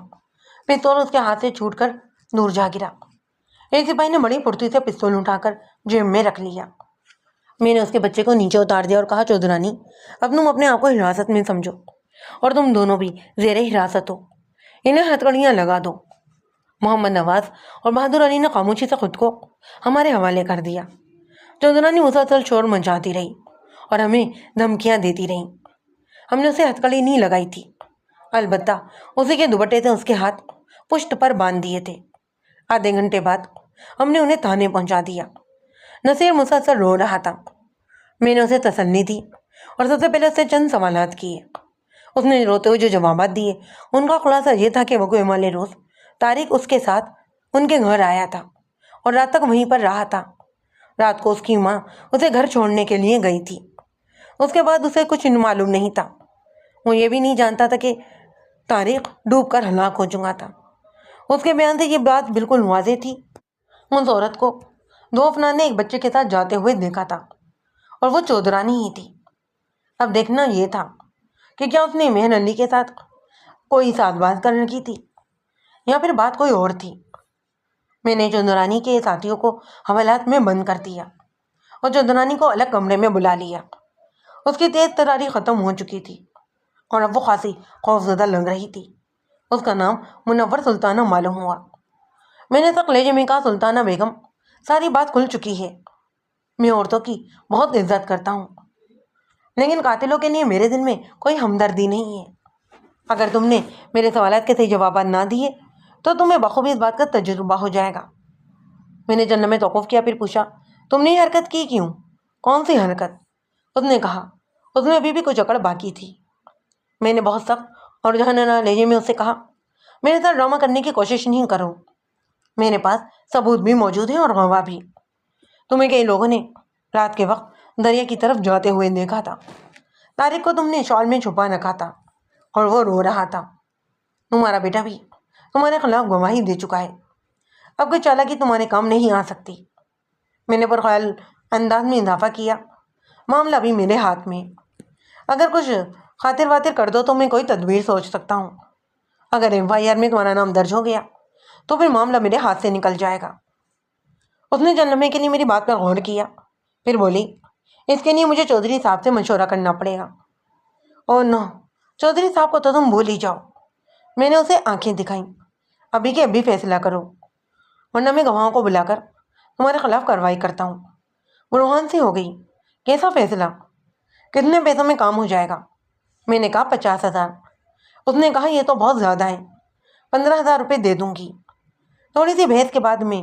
پستول اس کے ہاتھ سے چھوٹ کر دور جا گرا۔ ایک سپاہی نے بڑی پھرتی سے پستول اٹھا کر جیب میں رکھ لیا۔ میں نے اس کے بچے کو نیچے اتار دیا اور کہا، چودرانی، اب تم اپنے آپ کو حراست میں سمجھو اور تم دونوں بھی زیر حراست ہو، انہیں ہتھکڑیاں لگا دو۔ محمد نواز اور بہادر علی نے خاموشی سے خود کو ہمارے حوالے کر دیا۔ چودرانی مسلسل شور مچاتی رہی اور ہمیں دھمکیاں دیتی رہی۔ ہم نے اسے ہتھکڑی نہیں لگائی تھی، البتہ اسی کے دوپٹے سے اس کے ہاتھ پشت پر باندھ دیے تھے۔ آدھے گھنٹے بعد ہم نے انہیں تھانے پہنچا دیا۔ نصیر مسلسل رو رہا تھا۔ میں نے اسے تسلی دی اور سب سے پہلے اس سے چند سوالات کیے۔ اس نے روتے ہوئے جو جوابات دیے ان کا خلاصہ یہ تھا کہ وہ اعمال روز طارق اس کے ساتھ ان کے گھر آیا تھا اور رات تک وہیں پر رہا تھا۔ رات کو اس کی ماں اسے گھر چھوڑنے کے لیے گئی تھی۔ اس کے بعد اسے کچھ معلوم نہیں تھا۔ وہ یہ بھی نہیں جانتا تھا کہ طارق ڈوب کر ہلاک ہو چکا تھا۔ اس کے بیان سے یہ بات بالکل واضح تھی۔ اس عورت کو 2 افراد نے ایک بچے کے ساتھ جاتے ہوئے دیکھا تھا اور وہ چودرانی ہی تھی۔ اب دیکھنا یہ تھا کہ کیا اس نے مہر علی کے ساتھ کوئی ساتھ بات کر رکھی تھی یا پھر بات کوئی اور تھی۔ میں نے چودرانی کے ساتھیوں کو حوالات میں بند کر دیا اور چودرانی کو الگ کمرے میں بلا لیا۔ اس کی تیز تراری ختم ہو چکی تھی اور اب وہ خاصی خوفزدہ لگ رہی تھی۔ اس کا نام منور سلطانہ معلوم ہوا۔ میں نے سخت لہجے میں کہا، سلطانہ بیگم، ساری بات کھل چکی ہے۔ میں عورتوں کی بہت عزت کرتا ہوں، لیکن قاتلوں کے لیے میرے دل میں کوئی ہمدردی نہیں ہے۔ اگر تم نے میرے سوالات کے صحیح جوابات نہ دیے تو تمہیں بخوبی اس بات کا تجربہ ہو جائے گا۔ میں نے چند لمحے توقف کیا، پھر پوچھا، تم نے یہ حرکت کی کیوں؟ کون سی حرکت؟ اس نے کہا، اس میں ابھی بھی کچھ اکڑ باقی تھی۔ میں نے بہت سخت اور جھنجھنا لہجے میں اس سے کہا، میرے ساتھ ڈرامہ کرنے کی کوشش نہیں کرو، میرے پاس ثبوت بھی موجود ہیں اور گواہ بھی۔ تمہیں کئی لوگوں نے رات کے وقت دریا کی طرف جاتے ہوئے دیکھا تھا۔ طارق کو تم نے شال میں چھپا رکھا تھا اور وہ رو رہا تھا۔ تمہارا بیٹا بھی تمہارے خلاف گواہی دے چکا ہے. اب کوئی چالاکی تمہارے کام نہیں آ سکتی. میں نے پرخیال انداز میں اضافہ کیا. معاملہ بھی میرے ہاتھ میں. اگر کچھ خاطر واتر کر دو تو میں کوئی تدبیر سوچ سکتا ہوں. اگر FIR میں تمہارا نام درج ہو گیا تو پھر معاملہ میرے ہاتھ سے نکل جائے گا. اس نے چند لمحے کے لیے میری بات پر غور کیا. پھر بولی, اس کے لیے مجھے چودھری صاحب سے مشورہ کرنا پڑے گا. او نو, چودھری صاحب کو تو تم بھول ہی جاؤ. میں نے اسے آنکھیں دکھائیں. ابھی کے ابھی فیصلہ کرو, ورنہ میں گواہوں کو بلا کر تمہارے خلاف کارروائی کرتا ہوں. وہ روحان سی ہو گئی. کیسا فیصلہ؟ کتنے پیسوں میں کام ہو جائے گا؟ میں نے کہا 50,000. اس نے کہا یہ تو بہت زیادہ ہے, 15,000 روپے دے دوں گی. تھوڑی سی بحث کے بعد میں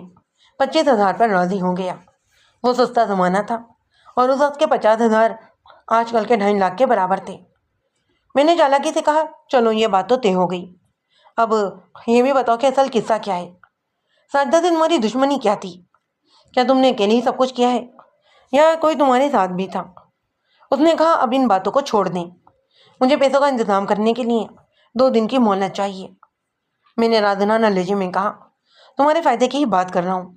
25,000 پر راضی ہو گیا. وہ سستا زمانہ تھا اور اس وقت کے 50,000 آج کل کے 2.5 لاکھ کے برابر تھے. میں نے چالاکی سے کہا, چلو یہ بات تو طے ہو گئی. اب یہ بھی بتاؤ کہ اصل قصہ کیا ہے؟ ساجدہ سے تمہاری دشمنی کیا تھی؟ کیا تم نے اکیلے ہی سب کچھ کیا ہے یا کوئی تمہارے ساتھ بھی تھا؟ اس نے کہا, اب ان باتوں کو چھوڑ دیں. مجھے پیسوں کا انتظام کرنے کے لیے 2 دن کی مہلت چاہیے. میں نے رازانہ لہجے میں کہا, تمہارے فائدے کی ہی بات کر رہا ہوں.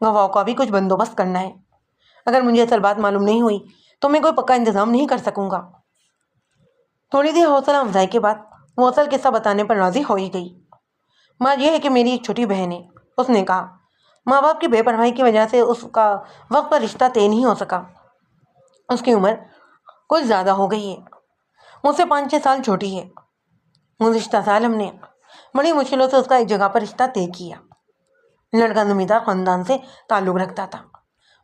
گواہوں کا بھی کچھ بندوبست کرنا ہے. اگر مجھے اصل بات معلوم نہیں ہوئی تو میں کوئی پکا انتظام نہیں کر سکوں گا. تھوڑی دیر حوصلہ افزائی کے بعد وہ اصل قصہ بتانے پر راضی ہو ہی گئی. بات یہ ہے کہ میری ایک چھوٹی بہن ہے. اس نے کہا, ماں باپ کی بے پرواہی کی وجہ سے اس کا وقت پر رشتہ طے نہیں ہو سکا. اس کی عمر کچھ زیادہ ہو گئی ہے, مجھ سے 5-6 سال چھوٹی ہے. گزشتہ سال ہم نے بڑی مشکلوں سے اس کا ایک جگہ پر رشتہ طے کیا. لڑکا زمیندار خاندان سے تعلق رکھتا تھا,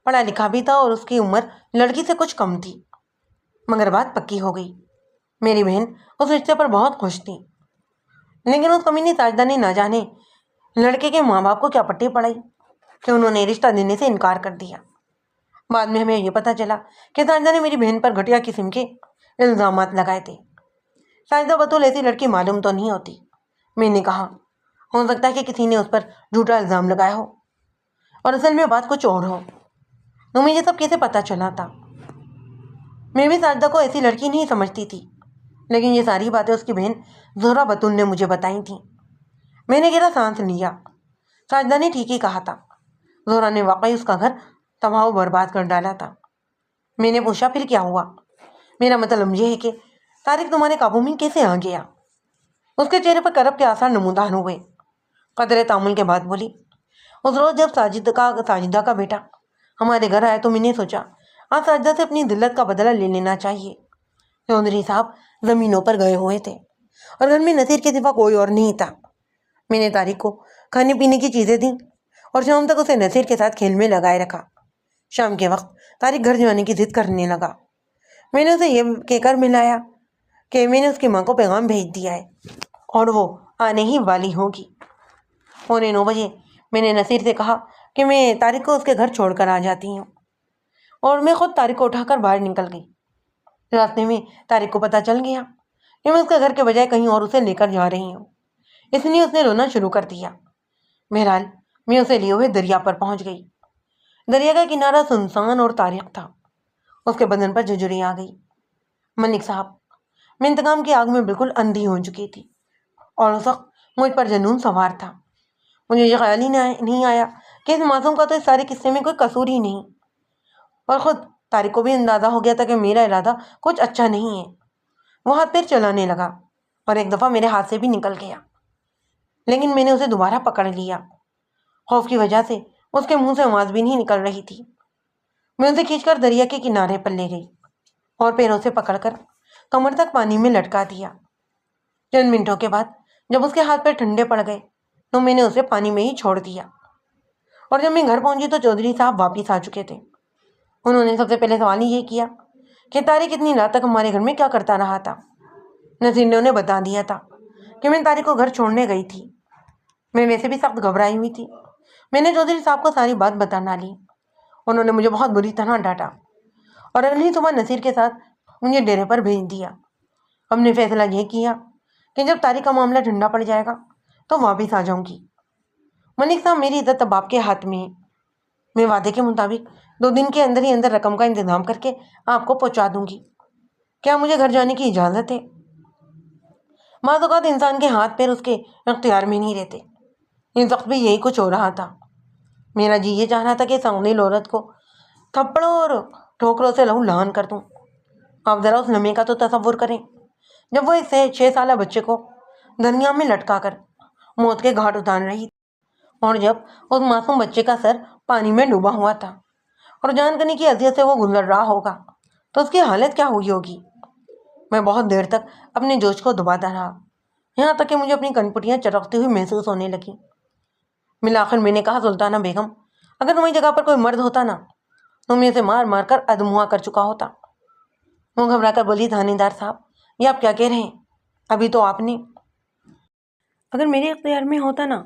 پڑھا لکھا بھی تھا اور اس کی عمر لڑکی سے کچھ کم تھی. مگر بات پکی ہو گئی. میری بہن اس رشتے پر بہت خوش تھی, لیکن اس کمینی ساجدہ نے نہ جانے لڑکے کے ماں باپ کو کیا پٹی پڑائی کہ انہوں نے رشتہ دینے سے انکار کر دیا. بعد میں ہمیں یہ پتہ چلا کہ ساجدہ نے میری بہن پر گھٹیا قسم کے الزامات لگائے تھے. ساجدہ بطول ایسی لڑکی معلوم تو نہیں ہوتی. میں نے کہا, ہو سکتا ہے کہ کسی نے اس پر جھوٹا الزام لگایا ہو اور اصل میں بات کچھ اور ہو. تمہیں یہ سب کیسے پتہ چلا تھا؟ میں بھی ساجدہ کو ایسی لڑکی نہیں سمجھتی تھی, لیکن یہ ساری باتیں اس کی بہن زہرا بطول نے مجھے بتائی تھیں. میں نے گہرا سانس لیا. ساجدہ نے ٹھیک ہی کہا تھا. زہرا نے واقعی اس کا گھر تباہ و برباد کر ڈالا تھا. میں نے پوچھا, پھر کیا ہوا؟ میرا مطلب یہ ہے کہ طارق تمہارے قابو میں کیسے آ گیا؟ اس کے چہرے پر کرب کے آثار نمودار ہوئے. قدرے تعامل کے بعد بولی, اس روز جب ساجدہ کا بیٹا ہمارے گھر آیا تو میں نے سوچا آج ساجدہ سے اپنی دلت کا بدلہ لے لینا چاہیے. چودھری صاحب زمینوں پر گئے ہوئے تھے اور گھر میں نصیر کے سوا کوئی اور نہیں تھا. میں نے طارق کو کھانے پینے کی چیزیں دیں اور شام تک اسے نصیر کے ساتھ کھیل میں لگائے رکھا. شام کے وقت طارق گھر جانے کی ضد کرنے لگا. میں نے اسے یہ کہہ کر ملایا کہ میں نے اس کی ماں کو پیغام بھیج دیا ہے اور وہ آنے ہی والی ہوگی. 9:15 بجے میں نے نصیر سے کہا کہ میں طارق کو اس کے گھر چھوڑ کر آ جاتی ہوں, اور میں خود طارق کو اٹھا کر باہر نکل گئی. راستے میں طارق کو پتہ چل گیا کہ میں اس کے گھر کے بجائے کہیں اور اسے لے کر جا رہی ہوں, اس لیے اس نے رونا شروع کر دیا. بہرحال میں اسے لیے ہوئے دریا پر پہنچ گئی. دریا کا کنارہ سنسان اور تاریک تھا. اس کے بدن پر جھجھری آ گئی. ملک صاحب, میں انتقام کی آگ میں بالکل اندھی ہو چکی تھی اور اس وقت مجھ پر جنون سوار تھا. مجھے یہ خیال ہی نہیں آیا کہ اس معصوم کا تو اس سارے قصے میں کوئی قصور ہی نہیں, اور خود طارق کو بھی اندازہ ہو گیا تھا کہ میرا ارادہ کچھ اچھا نہیں ہے. وہ ہاتھ پیر چلانے لگا اور ایک دفعہ میرے ہاتھ سے بھی نکل گیا, لیکن میں نے اسے دوبارہ پکڑ لیا. خوف کی وجہ سے اس کے منہ سے آواز بھی نہیں نکل رہی تھی. میں اسے کھینچ کر دریا کے کنارے پر لے گئی اور پیروں سے پکڑ کر کمر تک پانی میں لٹکا دیا. چند منٹوں کے بعد جب اس کے ہاتھ پیر ٹھنڈے پڑ گئے تو میں نے اسے پانی میں ہی چھوڑ دیا. اور جب میں گھر پہنچی تو چودھری صاحب واپس آ چکے تھے. انہوں نے سب سے پہلے سوال یہ کیا کہ طارق اتنی رات تک ہمارے گھر میں کیا کرتا رہا تھا. نصیر نے انہیں بتا دیا تھا کہ میں طارق کو گھر چھوڑنے گئی تھی. میں ویسے بھی سخت گھبرائی ہوئی تھی. میں نے چودھری صاحب کو ساری بات بتا ڈالی. انہوں نے مجھے بہت بری طرح ڈانٹا اور اگلی صبح نصیر کے ساتھ مجھے ڈیرے پر بھیج دیا. ہم نے فیصلہ یہ کیا کہ جب طارق کا معاملہ ٹھنڈا پڑ جائے گا تو واپس آ جاؤں گی. ملک صاحب, میری عزت اب آپ کے ہاتھ میں ہے. میں وعدے کے مطابق 2 دن کے اندر ہی اندر رقم کا انتظام کر کے آپ کو پہنچا دوں گی. کیا مجھے گھر جانے کی اجازت ہے؟ بعض اوقات انسان کے ہاتھ پیر اس کے اختیار میں نہیں رہتے۔ اس وقت بھی یہی کچھ ہو رہا تھا۔ میرا جی یہ چاہ رہا تھا کہ سنگدل عورت کو تھپڑوں اور ٹھوکروں سے لہو لہان کر دوں۔ آپ ذرا اس لمحے کا تو تصور کریں جب وہ اس 6 سالہ بچے کو دریا میں لٹکا کر موت کے گھاٹ اتار رہی تھی، اور جب اس معصوم بچے کا سر پانی میں ڈوبا ہوا تھا اور جان کرنے کی اذیت سے وہ گزر رہا ہوگا تو اس کی حالت کیا ہوئی ہوگی۔ میں بہت دیر تک اپنے جوش کو دباتا رہا، یہاں تک کہ مجھے اپنی کنپٹیاں چرختی ہوئی محسوس ہونے لگیں۔ بالآخر میں نے کہا، سلطانہ بیگم، اگر تمہاری جگہ پر کوئی مرد ہوتا نا تو میں اسے مار مار کر ادموا کر چکا ہوتا۔ وہ گھبرا کر بولی، تھانے دار صاحب، یہ آپ کیا کہہ رہے ہیں؟ ابھی تو آپ نے… اگر میرے اختیار میں ہوتا نا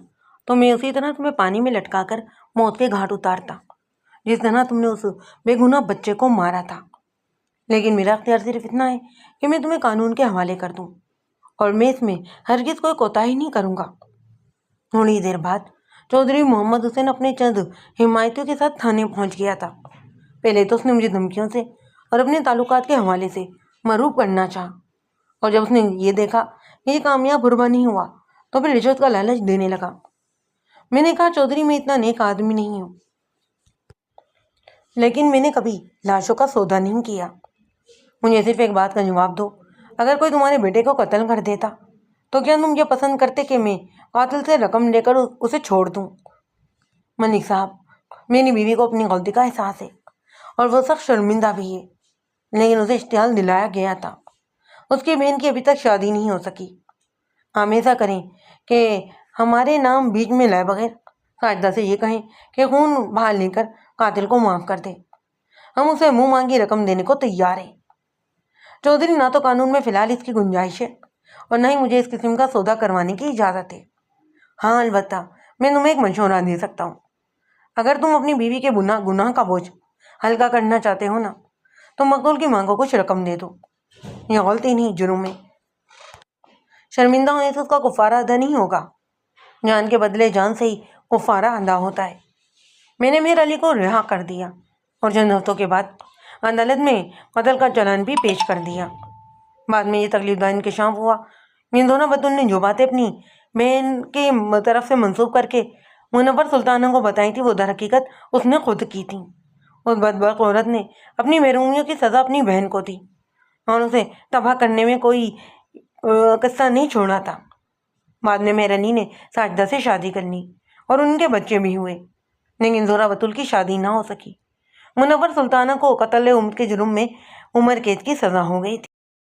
تو میں اسی طرح تمہیں پانی میں لٹکا کر موت کے گھاٹ اتارتا جس طرح تم نے اس بے گناہ بچے کو مارا تھا۔ لیکن میرا اختیار صرف اتنا ہے کہ میں تمہیں قانون کے حوالے کر دوں، اور میں اس میں ہرگز کوئی کوتاہی نہیں کروں گا۔ تھوڑی دیر بعد چودھری محمد حسین اپنے چند حمایتیوں کے ساتھ تھانے پہنچ گیا تھا۔ پہلے تو اس نے مجھے دھمکیوں سے اور اپنے تعلقات کے حوالے سے معروف کرنا چاہا، اور جب اس نے یہ دیکھا کہ یہ کامیاب بربا نہیں ہوا تو پھر رشوت کا لالچ دینے لگا۔ میں نے کہا، چودھری، میں اتنا نیک آدمی نہیں ہوں، لیکن میں نے کبھی لاشوں کا سودا نہیں کیا۔ مجھے صرف ایک بات کا جواب دو، اگر کوئی تمہارے بیٹے کو قتل کر دیتا تو کیا تم یہ پسند کرتے کہ میں قاتل سے رقم لے کر اسے چھوڑ دوں؟ ملک صاحب، میری بیوی کو اپنی غلطی کا احساس ہے اور وہ سخت شرمندہ بھی ہے، لیکن اسے اشتعال دلایا گیا تھا۔ اس کی بہن کی ابھی تک شادی نہیں ہو سکی۔ ہم ایسا کریں کہ ہمارے نام بیچ میں لائے بغیر ساجدہ سے یہ کہیں کہ خون بہا لے کر قاتل کو معاف کر دے۔ ہم اسے منہ مانگی رقم دینے کو تیار ہیں۔ چودھری، نہ تو قانون میں فی الحال اس کی گنجائش ہے اور نہ ہی مجھے اس قسم کا سودا کروانے کی اجازت ہے۔ ہاں، البتہ میں تمہیں ایک مشورہ دے سکتا ہوں۔ اگر تم اپنی بیوی کے گناہ کا بوجھ ہلکا کرنا چاہتے ہو نا تو مقتول کی ماں کو کچھ رقم دے دو۔ یہ غلطی نہیں، جرم ہے۔ شرمندہ ہونے سے اس کا کفارہ ادا نہیں ہوگا، جان کے بدلے جان سے ہی کفارہ ادا ہوتا ہے۔ میں نے میر علی کو رہا کر دیا اور چند ہفتوں کے بعد عدالت میں قتل کا چلان بھی پیش کر دیا۔ بعد میں یہ تکلیف دہ انکشاف ہوا، ان دونوں بطن نے جو باتیں اپنی بہن کی طرف سے منسوب کر کے منور سلطانہ کو بتائی تھی وہ در حقیقت اس نے خود کی تھی۔ اس بدبخت عورت نے اپنی محرومیوں کی سزا اپنی بہن کو دی اور اسے تباہ کرنے میں کوئی قصہ نہیں چھوڑا تھا۔ بعد میں میر علی نے ساجدہ سے شادی کر لی اور ان کے بچے بھی ہوئے، لیکن زہرہ بتول کی شادی نہ ہو سکی۔ منور سلطانہ کو قتل عمد کے جرم میں عمر قید کی سزا ہو گئی تھی۔